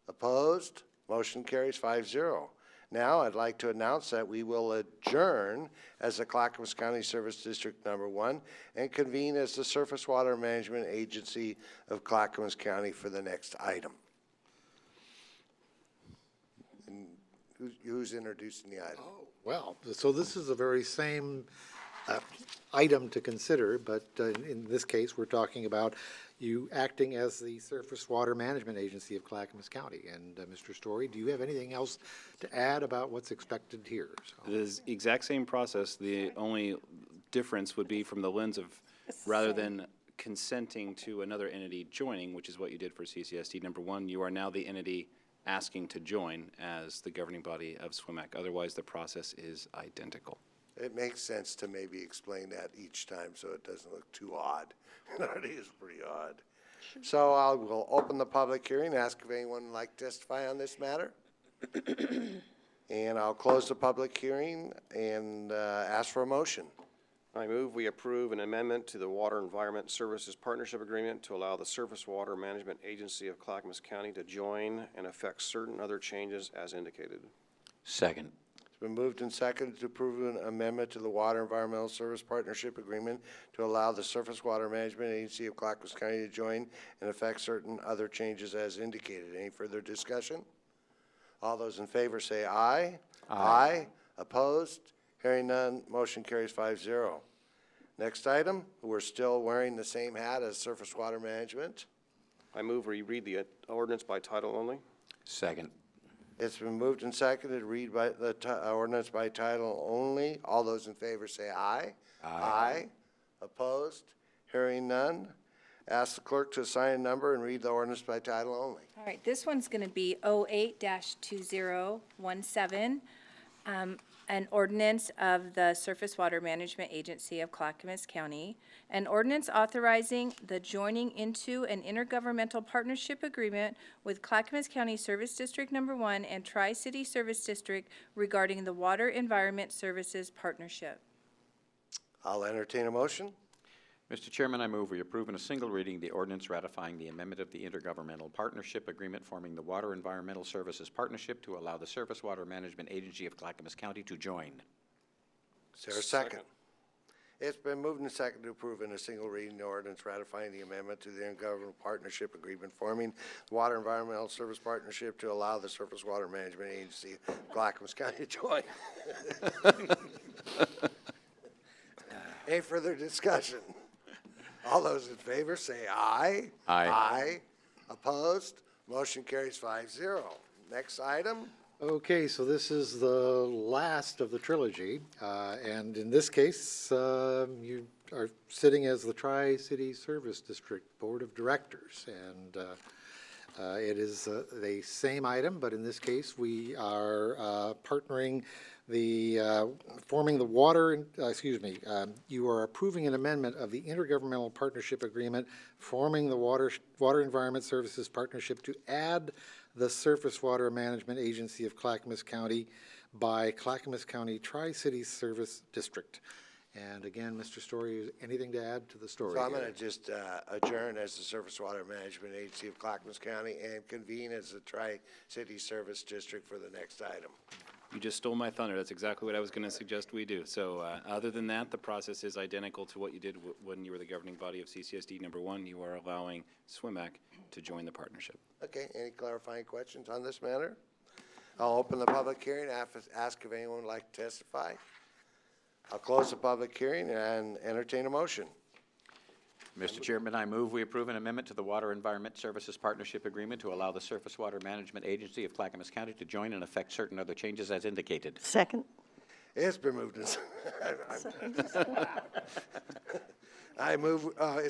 Opposed? Motion carries 5-0. Now, I'd like to announce that we will adjourn as the Clackamas County Service District Number 1 and convene as the Surface Water Management Agency of Clackamas County for the next item. And who's introducing the item? Well, so this is the very same item to consider, but in this case, we're talking about you acting as the Surface Water Management Agency of Clackamas County. And Mr. Story, do you have anything else to add about what's expected here? So. It is the exact same process. The only difference would be from the lens of, rather than consenting to another entity joining, which is what you did for CCSD number 1, you are now the entity asking to join as the governing body of SWMAC. Otherwise, the process is identical. It makes sense to maybe explain that each time so it doesn't look too odd. It is pretty odd. So we'll open the public hearing, ask if anyone would like to testify on this matter. And I'll close the public hearing and ask for a motion. I move we approve an amendment to the Water Environment Services Partnership Agreement to allow the Surface Water Management Agency of Clackamas County to join and effect certain other changes as indicated. Second. It's been moved and seconded to approve an amendment to the Water Environmental Service Partnership Agreement to allow the Surface Water Management Agency of Clackamas County to join and effect certain other changes as indicated. Any further discussion? All those in favor say aye. Aye. Opposed? Hearing none, motion carries 5-0. Next item, we're still wearing the same hat as Surface Water Management. I move we read the ordinance by title only. Second. It's been moved and seconded to read by the ordinance by title only. All those in favor say aye. Aye. Opposed? Hearing none. Ask the clerk to assign a number and read the ordinance by title only. All right, this one's going to be 08-2017, an ordinance of the Surface Water Management Agency of Clackamas County, an ordinance authorizing the joining into an intergovernmental partnership agreement with Clackamas County Service District Number 1 and Tri-City Service District regarding the Water Environment Services Partnership. I'll entertain a motion. Mr. Chairman, I move we approve in a single reading the ordinance ratifying the amendment of the Intergovernmental Partnership Agreement forming the Water Environmental Services Partnership to allow the Surface Water Management Agency of Clackamas County to join. Is there a second? It's been moved and seconded to approve in a single reading the ordinance ratifying the amendment to the Intergovernmental Partnership Agreement forming the Water Environmental Service Partnership to allow the Surface Water Management Agency of Clackamas County to join. Any further discussion? All those in favor say aye. Aye. Aye. Opposed? Motion carries 5-0. Next item. Okay, so this is the last of the trilogy, and in this case, you are sitting as the Tri-City Service District Board of Directors, and it is the same item, but in this case, we are partnering forming the water, you are approving an amendment of the Intergovernmental Partnership Agreement forming the Water Environment Services Partnership to add the Surface Water Management Agency of Clackamas County by Clackamas County Tri-City Service District. And again, Mr. Story, anything to add to the story? So I'm going to just adjourn as the Surface Water Management Agency of Clackamas County and convene as the Tri-City Service District for the next item. You just stole my thunder. That's exactly what I was going to suggest we do. So other than that, the process is identical to what you did when you were the governing body of CCSD number 1. You are allowing SWMAC to join the partnership. Okay, any clarifying questions on this matter? I'll open the public hearing, ask if anyone would like to testify. I'll close the public hearing and entertain a motion. Mr. Chairman, I move we approve an amendment to the Water Environment Services Partnership Agreement to allow the Surface Water Management Agency of Clackamas County to join and effect certain other changes as indicated. Second. It's been moved. It's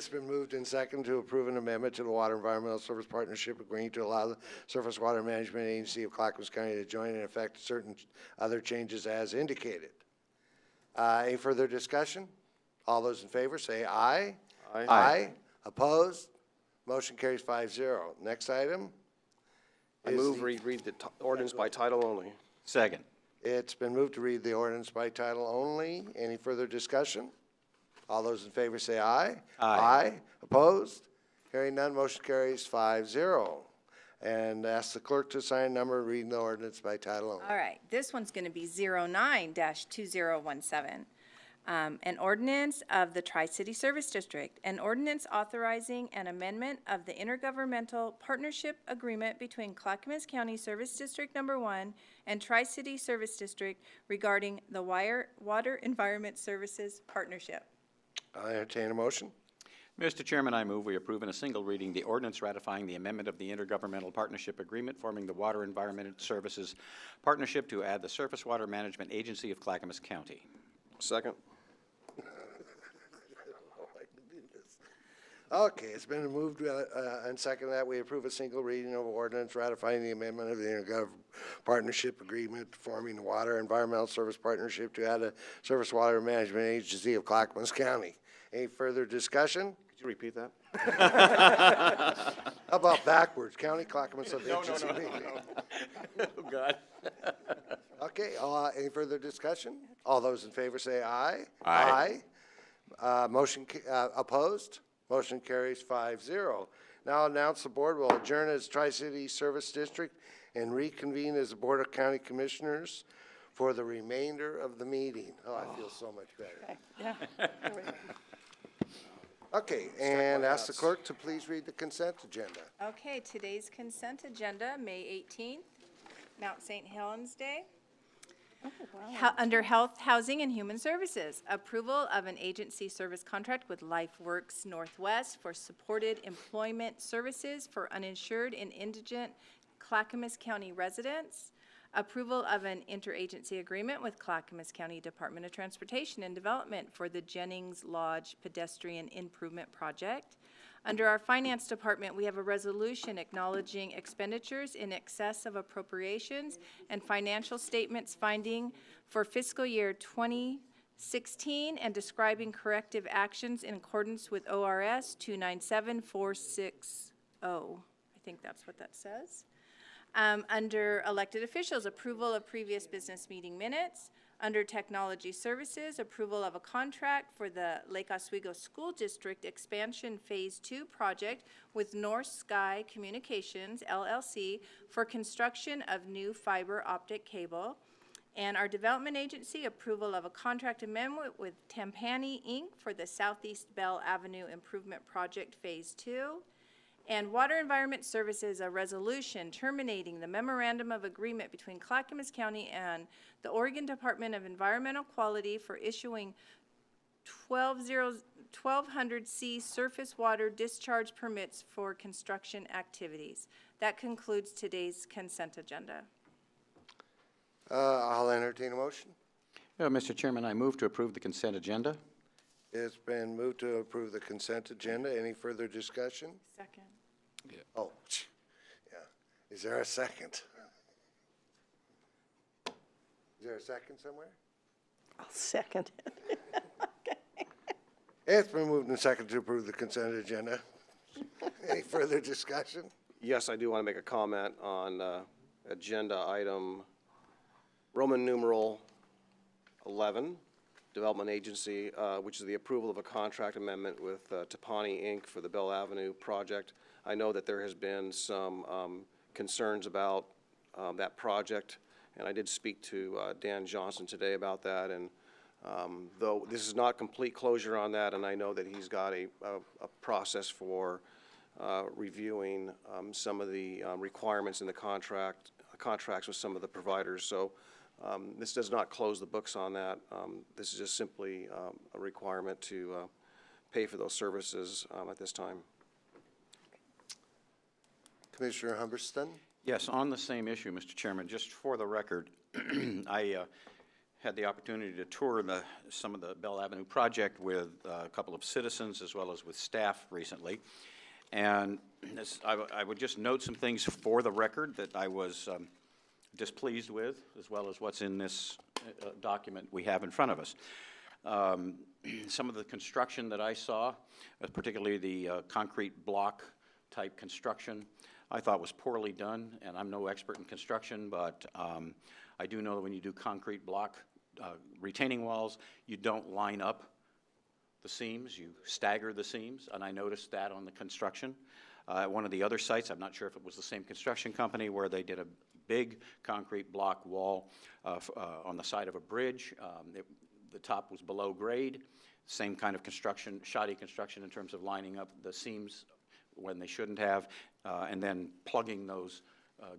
been moved and second to approve an amendment to the Water Environmental Service Partnership Agreement to allow the Surface Water Management Agency of Clackamas County to join and effect certain other changes as indicated. Any further discussion? All those in favor say aye. Aye. Aye. Opposed? Motion carries 5-0. Next item. I move we read the ordinance by title only. Second. It's been moved to read the ordinance by title only. Any further discussion? All those in favor say aye. Aye. Opposed? Hearing none, motion carries 5-0. and ask the clerk to assign a number reading the ordinance by title only. All right, this one's going to be 09-2017. An ordinance of the Tri-City Service District, an ordinance authorizing an amendment of the Intergovernmental Partnership Agreement between Clackamas County Service District Number 1 and Tri-City Service District regarding the Water Environment Services Partnership. I'll entertain a motion. Mr. Chairman, I move we approve in a single reading the ordinance ratifying the amendment of the Intergovernmental Partnership Agreement forming the Water Environment Services Partnership to add the Surface Water Management Agency of Clackamas County. Second. Okay, it's been moved and seconded that we approve a single reading of ordinance ratifying the amendment of the Intergov Partnership Agreement forming the Water Environmental Service Partnership to add a Surface Water Management Agency of Clackamas County. Any further discussion? Could you repeat that? How about backwards? County Clackamas of Agency. Oh, God. Okay, any further discussion? All those in favor say aye. Aye. Opposed? Motion carries 5-0. Now I'll announce the board will adjourn as Tri-City Service District and reconvene as the Board of County Commissioners for the remainder of the meeting. Oh, I feel so much better. Okay, yeah. Okay, and ask the clerk to please read the consent agenda. Okay, today's consent agenda, May 18th, Mount St. Helens Day. Under Health, Housing, and Human Services, approval of an agency service contract with LifeWorks Northwest for supported employment services for uninsured and indigent Clackamas County residents. Approval of an interagency agreement with Clackamas County Department of Transportation and Development for the Jennings Lodge Pedestrian Improvement Project. Under our Finance Department, we have a resolution acknowledging expenditures in excess of appropriations and financial statements finding for fiscal year 2016 and describing corrective actions in accordance with ORS 297460. I think that's what that says. Under elected officials, approval of previous business meeting minutes. Under Technology Services, approval of a contract for the Lake Oswego School District Expansion Phase 2 project with North Sky Communications, LLC, for construction of new fiber optic cable. And our Development Agency, approval of a contract amendment with Tampani, Inc. for the Southeast Bell Avenue Improvement Project Phase 2. And Water Environment Services, a resolution terminating the memorandum of agreement between Clackamas County and the Oregon Department of Environmental Quality for issuing 1200C surface water discharge permits for construction activities. That concludes today's consent agenda. I'll entertain a motion. Mr. Chairman, I move to approve the consent agenda. It's been moved to approve the consent agenda. Any further discussion? Second. Yeah. Oh, yeah. Is there a second? Is there a second somewhere? I'll second it. It's been moved and seconded to approve the consent agenda. Any further discussion? Yes, I do want to make a comment on agenda item Roman numeral 11, Development Agency, which is the approval of a contract amendment with Tampani, Inc. for the Bell Avenue project. I know that there has been some concerns about that project, and I did speak to Dan Johnson today about that, and though this is not complete closure on that, and I know that he's got a process for reviewing some of the requirements in the contracts with some of the providers. So this does not close the books on that. This is just simply a requirement to pay for those services at this time. Commissioner Humberston? Yes, on the same issue, Mr. Chairman, just for the record, I had the opportunity to tour some of the Bell Avenue project with a couple of citizens as well as with staff recently. And I would just note some things for the record that I was displeased with, as well as what's in this document we have in front of us. Some of the construction that I saw, particularly the concrete block type construction, I thought was poorly done, and I'm no expert in construction, but I do know that when you do concrete block retaining walls, you don't line up the seams, you stagger the seams, and I noticed that on the construction. At one of the other sites, I'm not sure if it was the same construction company, where they did a big concrete block wall on the side of a bridge. The top was below grade, same kind of construction, shoddy construction in terms of lining up the seams when they shouldn't have, and then plugging those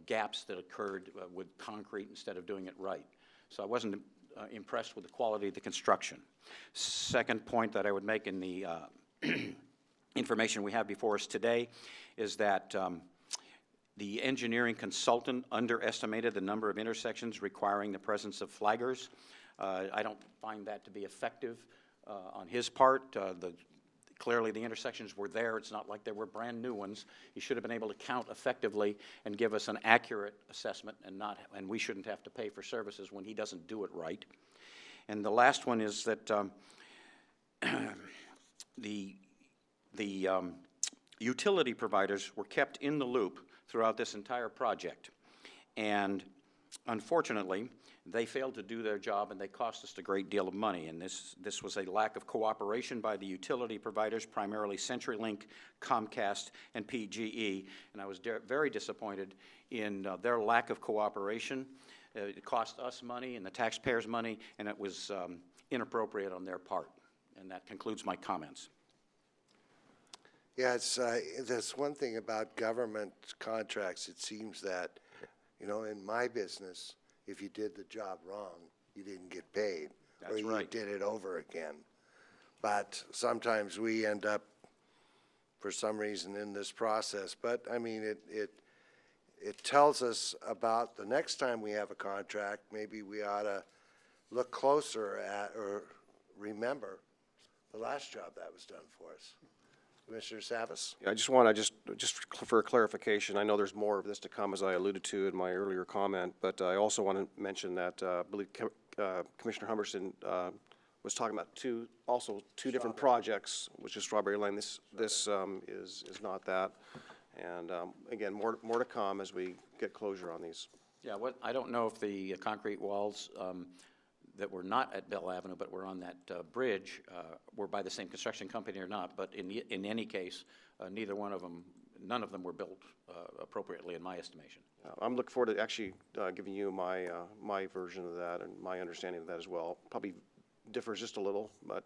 gaps that occurred with concrete instead of doing it right. So I wasn't impressed with the quality of the construction. Second point that I would make in the information we have before us today is that the engineering consultant underestimated the number of intersections requiring the presence of flaggers. I don't find that to be effective on his part. Clearly the intersections were there. It's not like there were brand new ones. He should have been able to count effectively and give us an accurate assessment, and we shouldn't have to pay for services when he doesn't do it right. And the last one is that the utility providers were kept in the loop throughout this entire project. And unfortunately, they failed to do their job, and they cost us a great deal of money. And this was a lack of cooperation by the utility providers, primarily CenturyLink, Comcast, and PGE. And I was very disappointed in their lack of cooperation. It cost us money and the taxpayers money, and it was inappropriate on their part. And that concludes my comments. Yeah, there's one thing about government contracts. It seems that, you know, in my business, if you did the job wrong, you didn't get paid. That's or right. you did it over again. But sometimes we end up, for some reason, in this process. But, I mean, it tells us about the next time we have a contract, maybe we ought to look closer at or remember the last job that was done for us. Commissioner Savas? Yeah, I just want to, just for clarification, I know there's more of this to come, as I alluded to in my earlier comment, but I also want to mention that I believe Commissioner Humberson was talking about two different projects, which is Strawberry Lane. This is not that. And again, more to come as we get closure on these. Yeah, I don't know if the concrete walls that were not at Bell Avenue but were on that bridge were by the same construction company or not, but in any case, none of them were built appropriately in my estimation. I'm looking forward to actually giving you my version of that and my understanding of that as well. Probably differs just a little, but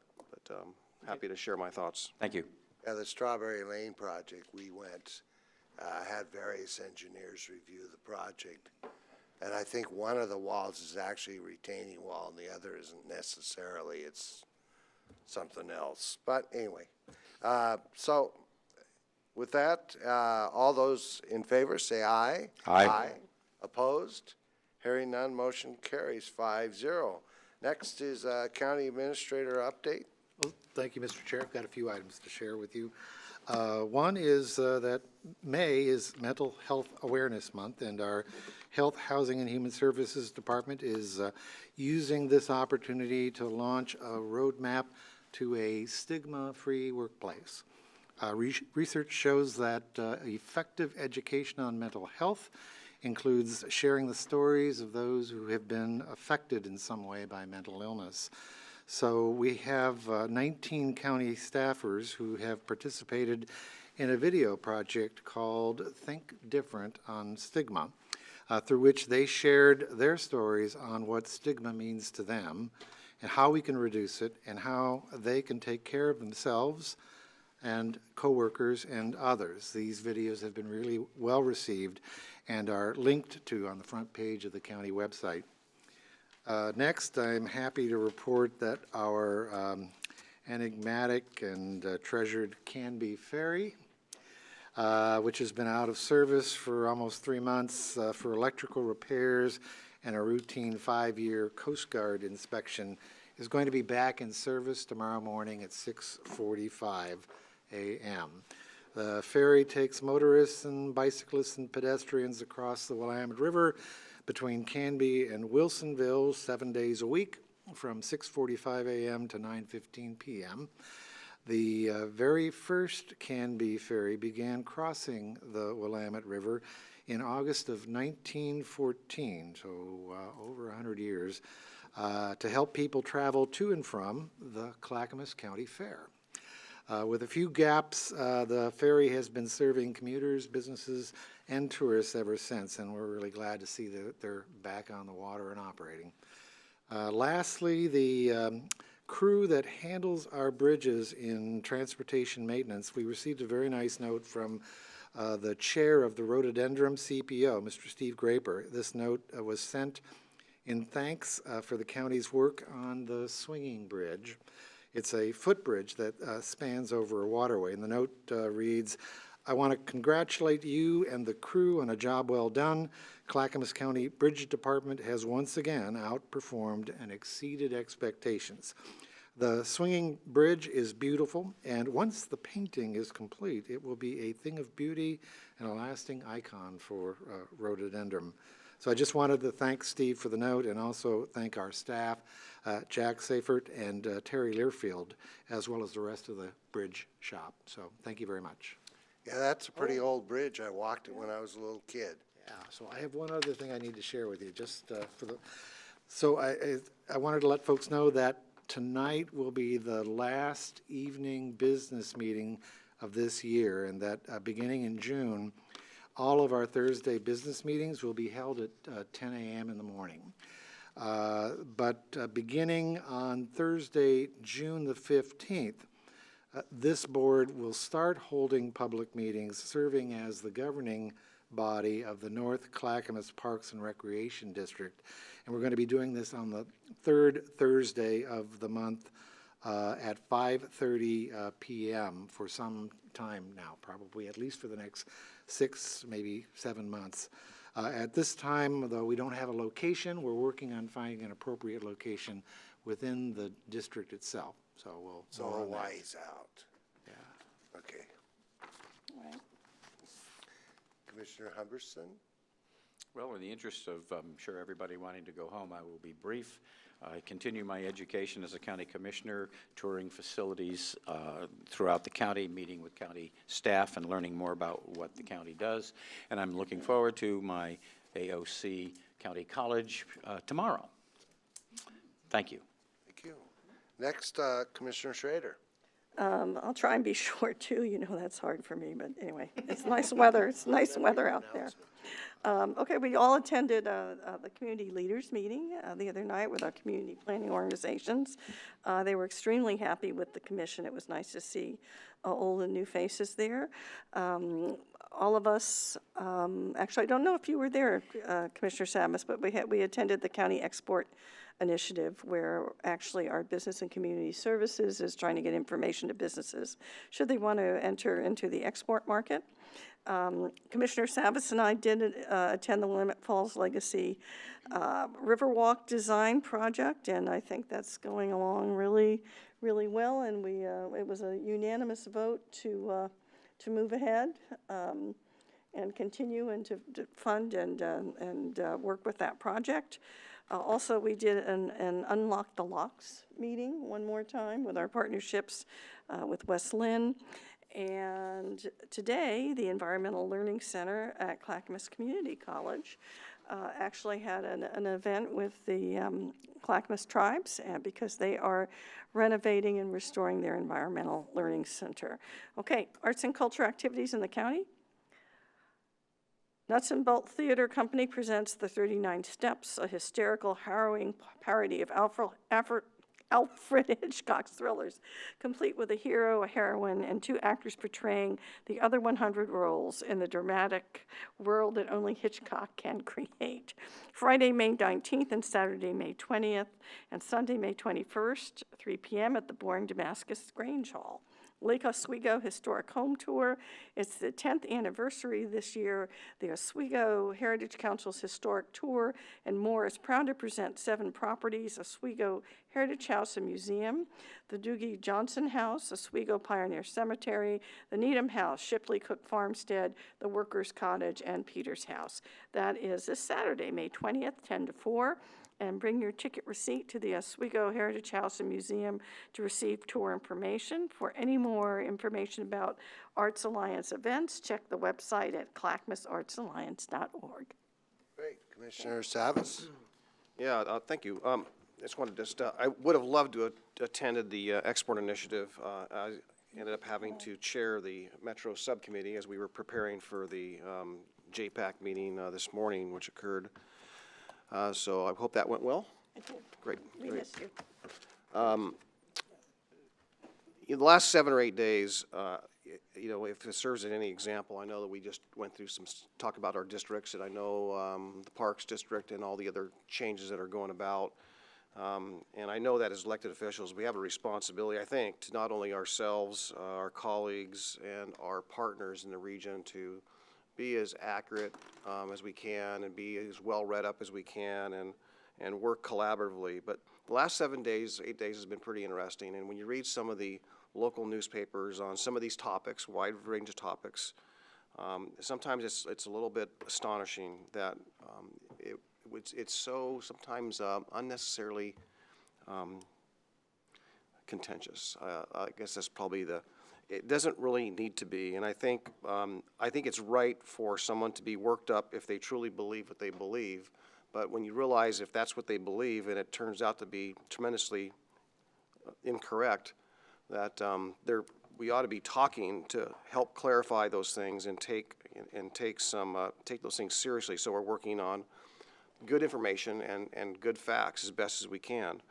happy to share my thoughts. Thank you. Yeah, the Strawberry Lane project, we went, had various engineers review the project. And I think one of the walls is actually a retaining wall, and the other isn't necessarily. It's something else. But anyway, so with that, all those in favor say aye. Aye. Aye. Opposed? Hearing none, motion carries 5-0. Next is County Administrator update. Well, thank you, Mr. Chair. I've got a few items to share with you. One is that May is Mental Health Awareness Month, and our Health, Housing, and Human Services Department is using this opportunity to launch a roadmap to a stigma-free workplace. Research shows that effective education on mental health includes sharing the stories of those who have been affected in some way by mental illness. So we have 19 county staffers who have participated in a video project called Think Different on Stigma, through which they shared their stories on what stigma means to them and how we can reduce it and how they can take care of themselves and coworkers and others. These videos have been really well received and are linked to on the front page of the county website. Next, I'm happy to report that our enigmatic and treasured Canby Ferry, which has been out of service for almost 3 months for electrical repairs and a routine 5-year Coast Guard inspection, is going to be back in service tomorrow morning at 6:45 a.m. The ferry takes motorists and bicyclists and pedestrians across the Willamette River between Canby and Wilsonville 7 days a week from 6:45 a.m. to 9:15 p.m. The very first Canby ferry began crossing the Willamette River in August of 1914, so over 100 years, to help people travel to and from the Clackamas County Fair. With a few gaps, the ferry has been serving commuters, businesses, and tourists ever since, and we're really glad to see that they're back on the water and operating. Lastly, the crew that handles our bridges in transportation maintenance, we received a very nice note from the chair of the Rhododendron CPO, Mr. Steve Graper. This note was sent in thanks for the county's work on the swinging bridge. It's a footbridge that spans over a waterway, and the note reads, "I want to congratulate you and the crew on a job well done. Clackamas County Bridge Department has once again outperformed and exceeded expectations. The swinging bridge is beautiful, and once the painting is complete, it will be a thing of beauty and a lasting icon for Rhododendron." So I just wanted to thank Steve for the note and also thank our staff, Jack Seifert and Terry Learfield, as well as the rest of the bridge shop. So thank you very much. Yeah, that's a pretty old bridge. I walked it when I was a little kid. Yeah, so I have one other thing I need to share with you, just for the, so I wanted to let folks know that tonight will be the last evening business meeting of this year, and that beginning in June, all of our Thursday business meetings will be held at 10 a.m. in the morning. But beginning on Thursday, June the 15th, this board will start holding public meetings, serving as the governing body of the North Clackamas Parks and Recreation District. And we're going to be doing this on the third Thursday of the month at 5:30 p.m. for some time now, probably at least for the next 6, maybe 7 months. At this time, though we don't have a location, we're working on finding an appropriate location within the district itself. So we'll. So Hawaii's out. Yeah. Okay. All right. Commissioner Humberson? Well, in the interest of, I'm sure everybody wanting to go home, I will be brief. I continue my education as a county commissioner, touring facilities throughout the county, meeting with county staff and learning more about what the county does. And I'm looking forward to my AOC County College tomorrow. Thank you. Thank you. Next, Commissioner Schrader. I'll try and be short too. You know that's hard for me, but anyway, it's nice weather. It's nice weather out there. Okay, we all attended the community leaders meeting the other night with our community planning organizations. They were extremely happy with the commission. It was nice to see old and new faces there. All of us, actually, I don't know if you were there, Commissioner Samus, but we attended the county export initiative where actually our business and community services is trying to get information to businesses should they want to enter into the export market. Commissioner Savis and I did attend the Willamette Falls Legacy Riverwalk design project, and I think that's going along really, really well, and it was a unanimous vote to move ahead and continue and to fund and work with that project. Also, we did an Unlock the Locks meeting one more time with our partnerships with West Lynn. And today, the Environmental Learning Center at Clackamas Community College actually had an event with the Clackamas tribes because they are renovating and restoring their Environmental Learning Center. Okay, arts and culture activities in the county. Nuts and Bolt Theater Company presents The 39 Steps, a hysterical, harrowing parody of Alfred Hitchcock's thrillers, complete with a hero, a heroine, and 2 actors portraying the other 100 roles in the dramatic world that only Hitchcock can create. Friday, May 19th and Saturday, May 20th, and Sunday, May 21st, 3 p.m. at the Boring Damascus Grange Hall. Lake Oswego Historic Home Tour. It's the 10th anniversary this year. The Oswego Heritage Council's Historic Tour and more is proud to present 7 properties: Oswego Heritage House and Museum, the Doogie Johnson House, Oswego Pioneer Cemetery, the Needham House, Shipley Cook Farmstead, the Workers Cottage, and Peters House. That is this Saturday, May 20th, 10 to 4. And bring your ticket receipt to the Oswego Heritage House and Museum to receive tour information. For any more information about Arts Alliance events, check the website at clackamasartsalliance.org. Great. Commissioner Savis? Yeah, thank you. I just wanted to I would have loved to have attended the export initiative. ended up having to chair the Metro Subcommittee as we were preparing for the JPAC meeting this morning, which occurred. So I hope that went well. I did. Great. We great. missed you. In the last 7 or 8 days, you know, if it serves as any example, I know that we just went through some talk about our districts, and I know the Parks District and all the other changes that are going about. And I know that as elected officials, we have a responsibility, I think, to not only ourselves, our colleagues, and our partners in the region to be as accurate as we can and be as well read up as we can and work collaboratively. But the last 7 days, 8 days has been pretty interesting. And when you read some of the local newspapers on some of these topics, wide range of topics, sometimes it's a little bit astonishing that it's so sometimes unnecessarily contentious. I guess that's probably it doesn't really need to be. And I think it's right for someone to be worked up if they truly believe what they believe. But when you realize if that's what they believe and it turns out to be tremendously incorrect, that we ought to be talking to help clarify those things and take those things seriously. So we're working on good information and good facts as best as we can.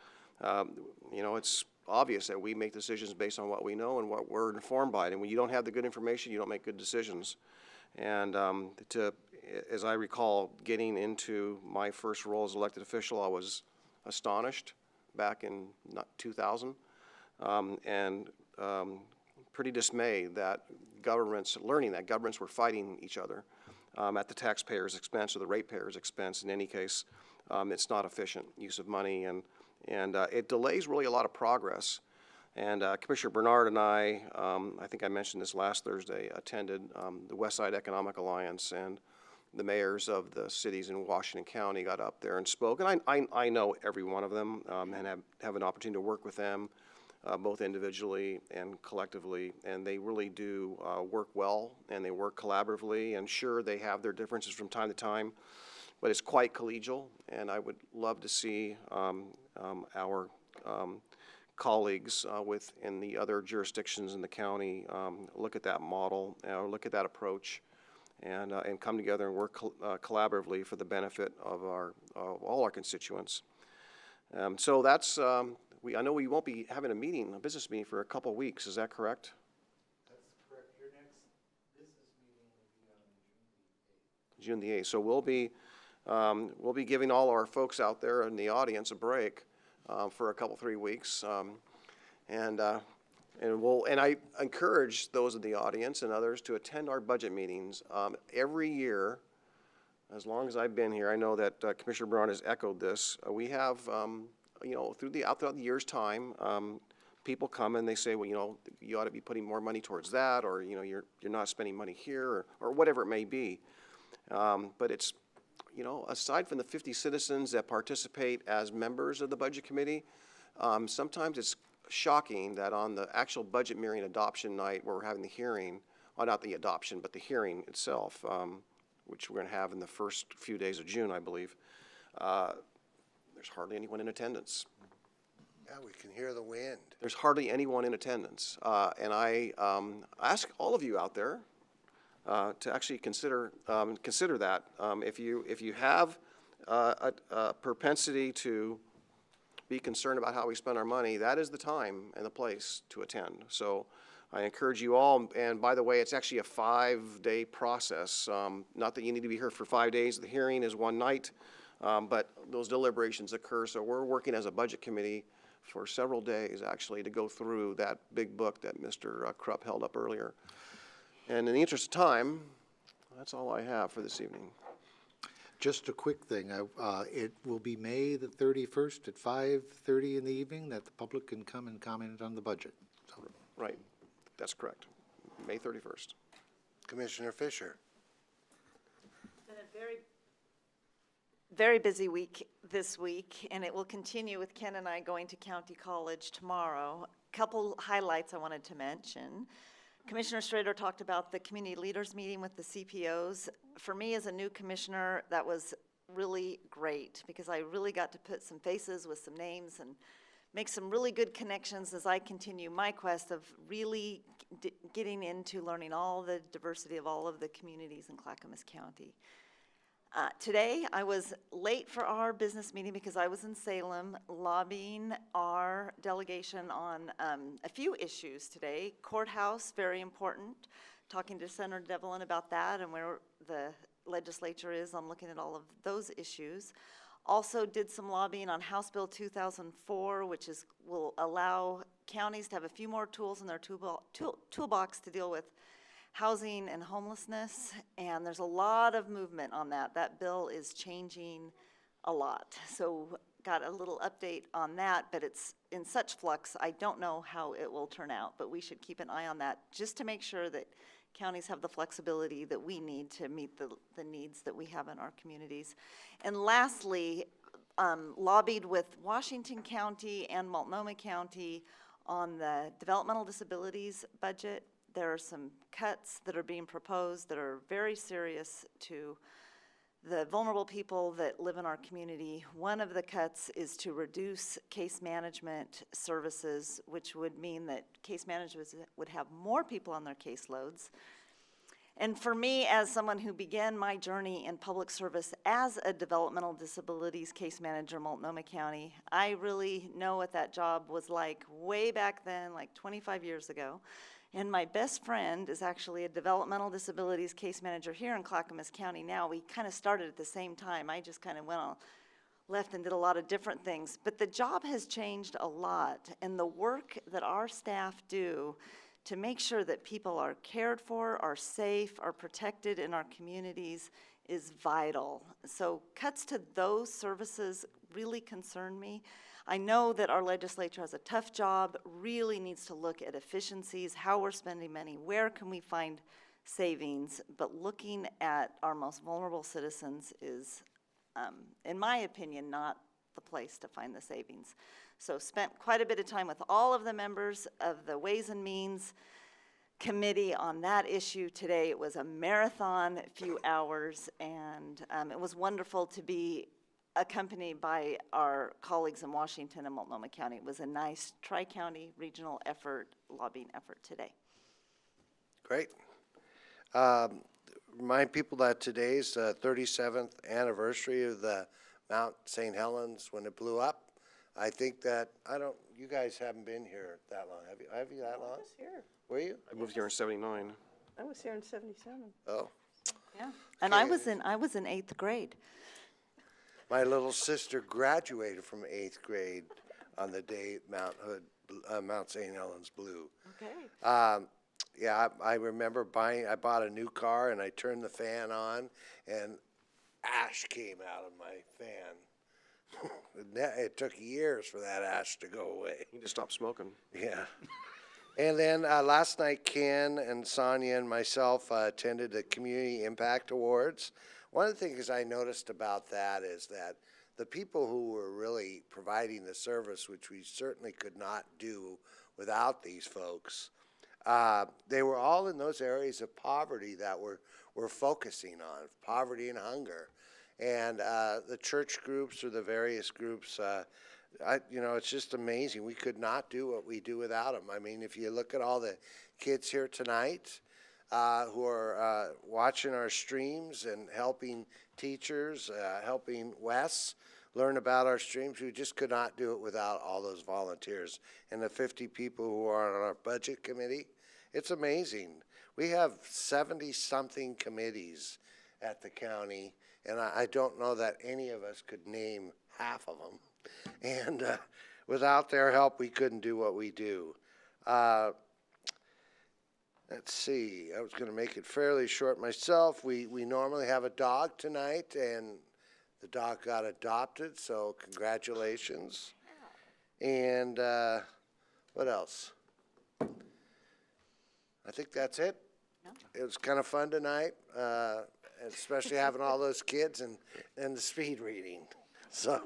You know, it's obvious that we make decisions based on what we know and what we're informed by. And when you don't have the good information, you don't make good decisions. And as I recall, getting into my first role as elected official, I was astonished back in 2000 and pretty dismayed that learning that governments were fighting each other at the taxpayer's expense or the ratepayer's expense. In any case, it's not efficient use of money, and it delays really a lot of progress. And Commissioner Bernard and I think I mentioned this last Thursday, attended the West Side Economic Alliance, and the mayors of the cities in Washington County got up there and spoke. And I know every one of them and have an opportunity to work with them, both individually and collectively. And they really do work well, and they work collaboratively. And sure, they have their differences from time to time, but it's quite collegial. And I would love to see our colleagues in the other jurisdictions in the county look at that model, look at that approach, and come together and work collaboratively for the benefit of all our constituents. So that's I know we won't be having a business meeting for a couple of weeks. Is that correct? That's correct. Your next business meeting will be on June the 8th. June the 8th. So we'll be giving all our folks out there in the audience a break for a couple 3 weeks, and I encourage those in the audience and others to attend our budget meetings every year. As long as I've been here, I know that Commissioner Brown has echoed this. We have, you know, throughout the year's time, people come and they say, well, you know, you ought to be putting more money towards that, or you know, you're not spending money here, or whatever it may be. But it's, you know, aside from the 50 citizens that participate as members of the Budget Committee, sometimes it's shocking that on the actual budget hearing adoption night where we're having the hearing, well, not the adoption, but the hearing itself, which we're going to have in the first few days of June, I believe, there's hardly anyone in attendance. Yeah, we can hear the wind. There's hardly anyone in attendance. And I ask all of you out there to actually consider that. If you have a propensity to be concerned about how we spend our money, that is the time and the place to attend. So I encourage you all, and by the way, it's actually a 5-day process. Not that you need to be here for 5 days. The hearing is one night, but those deliberations occur. So we're working as a budget committee for several days, actually, to go through that big book that Mr. Krupp held up earlier. And in the interest of time, that's all I have for this evening. Just a quick thing. It will be May the 31st at 5:30 in the evening that the public can come and comment on the budget. So. Right. That's correct. May 31st. Commissioner Fisher. It's been a very busy week this week, and it will continue with Ken and I going to County College tomorrow. A couple highlights I wanted to mention. Commissioner Strader talked about the community leaders meeting with the CPOs. For me as a new commissioner, that was really great because I really got to put some faces with some names and make some really good connections as I continue my quest of really getting into learning all the diversity of all of the communities in Clackamas County. Today, I was late for our business meeting because I was in Salem lobbying our delegation on a few issues today. Courthouse, very important, talking to Senator Devlin about that and where the legislature is on looking at all of those issues. Also did some lobbying on House Bill 2004, which will allow counties to have a few more tools in their toolbox to deal with housing and homelessness, and there's a lot of movement on that. That bill is changing a lot. So got a little update on that, but it's in such flux, I don't know how it will turn out, but we should keep an eye on that just to make sure that counties have the flexibility that we need to meet the needs that we have in our communities. And lastly, lobbied with Washington County and Multnomah County on the developmental disabilities budget. There are some cuts that are being proposed that are very serious to the vulnerable people that live in our community. One of the cuts is to reduce case management services, which would mean that case managers would have more people on their caseloads. And for me, as someone who began my journey in public service as a developmental disabilities case manager in Multnomah County, I really know what that job was like way back then, like 25 years ago. And my best friend is actually a developmental disabilities case manager here in Clackamas County now. We kind of started at the same time. I just kind of went on left and did a lot of different things. But the job has changed a lot, and the work that our staff do to make sure that people are cared for, are safe, are protected in our communities is vital. So cuts to those services really concern me. I know that our legislature has a tough job, really needs to look at efficiencies, how we're spending money, where can we find savings, but looking at our most vulnerable citizens is, in my opinion, not the place to find the savings. So spent quite a bit of time with all of the members of the Ways and Means Committee on that issue today. It was a marathon, few hours, and it was wonderful to be accompanied by our colleagues in Washington and Multnomah County. It was a nice tri-county regional effort, lobbying effort today. Great. Remind people that today's 37th anniversary of the Mount St. Helens when it blew up. I think that, you guys haven't been here that long. Have you that long? I was here. Were you? I moved here in '79. I was here in '77. Oh. Yeah. And I was in 8th grade. My little sister graduated from 8th grade on the day Mount St. Helens blew. Okay. Yeah, I remember I bought a new car and I turned the fan on and ash came out of my fan. It took years for that ash to go away. You just stopped smoking. Yeah. And then last night, Ken and Sonia and myself attended the Community Impact Awards. One of the things I noticed about that is that the people who were really providing the service, which we certainly could not do without these folks, they were all in those areas of poverty that we're focusing on, poverty and hunger. And the church groups or the various groups, it's just amazing. We could not do what we do without them. I mean, if you look at all the kids here tonight who are watching our streams and helping teachers, helping Wes learn about our streams, we just could not do it without all those volunteers. And the 50 people who are on our budget committee, it's amazing. We have 70-something committees at the county, and I don't know that any of us could name half of them. And without their help, we couldn't do what we do. Let's see, I was going to make it fairly short myself. We normally have a dog tonight, and the dog got adopted, so congratulations. And what else? I think that's it. It was kind of fun tonight, especially having all those kids and the speed reading. So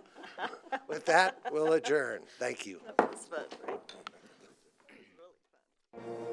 with that, we'll adjourn. Thank you. That was fun, right? It was really fun.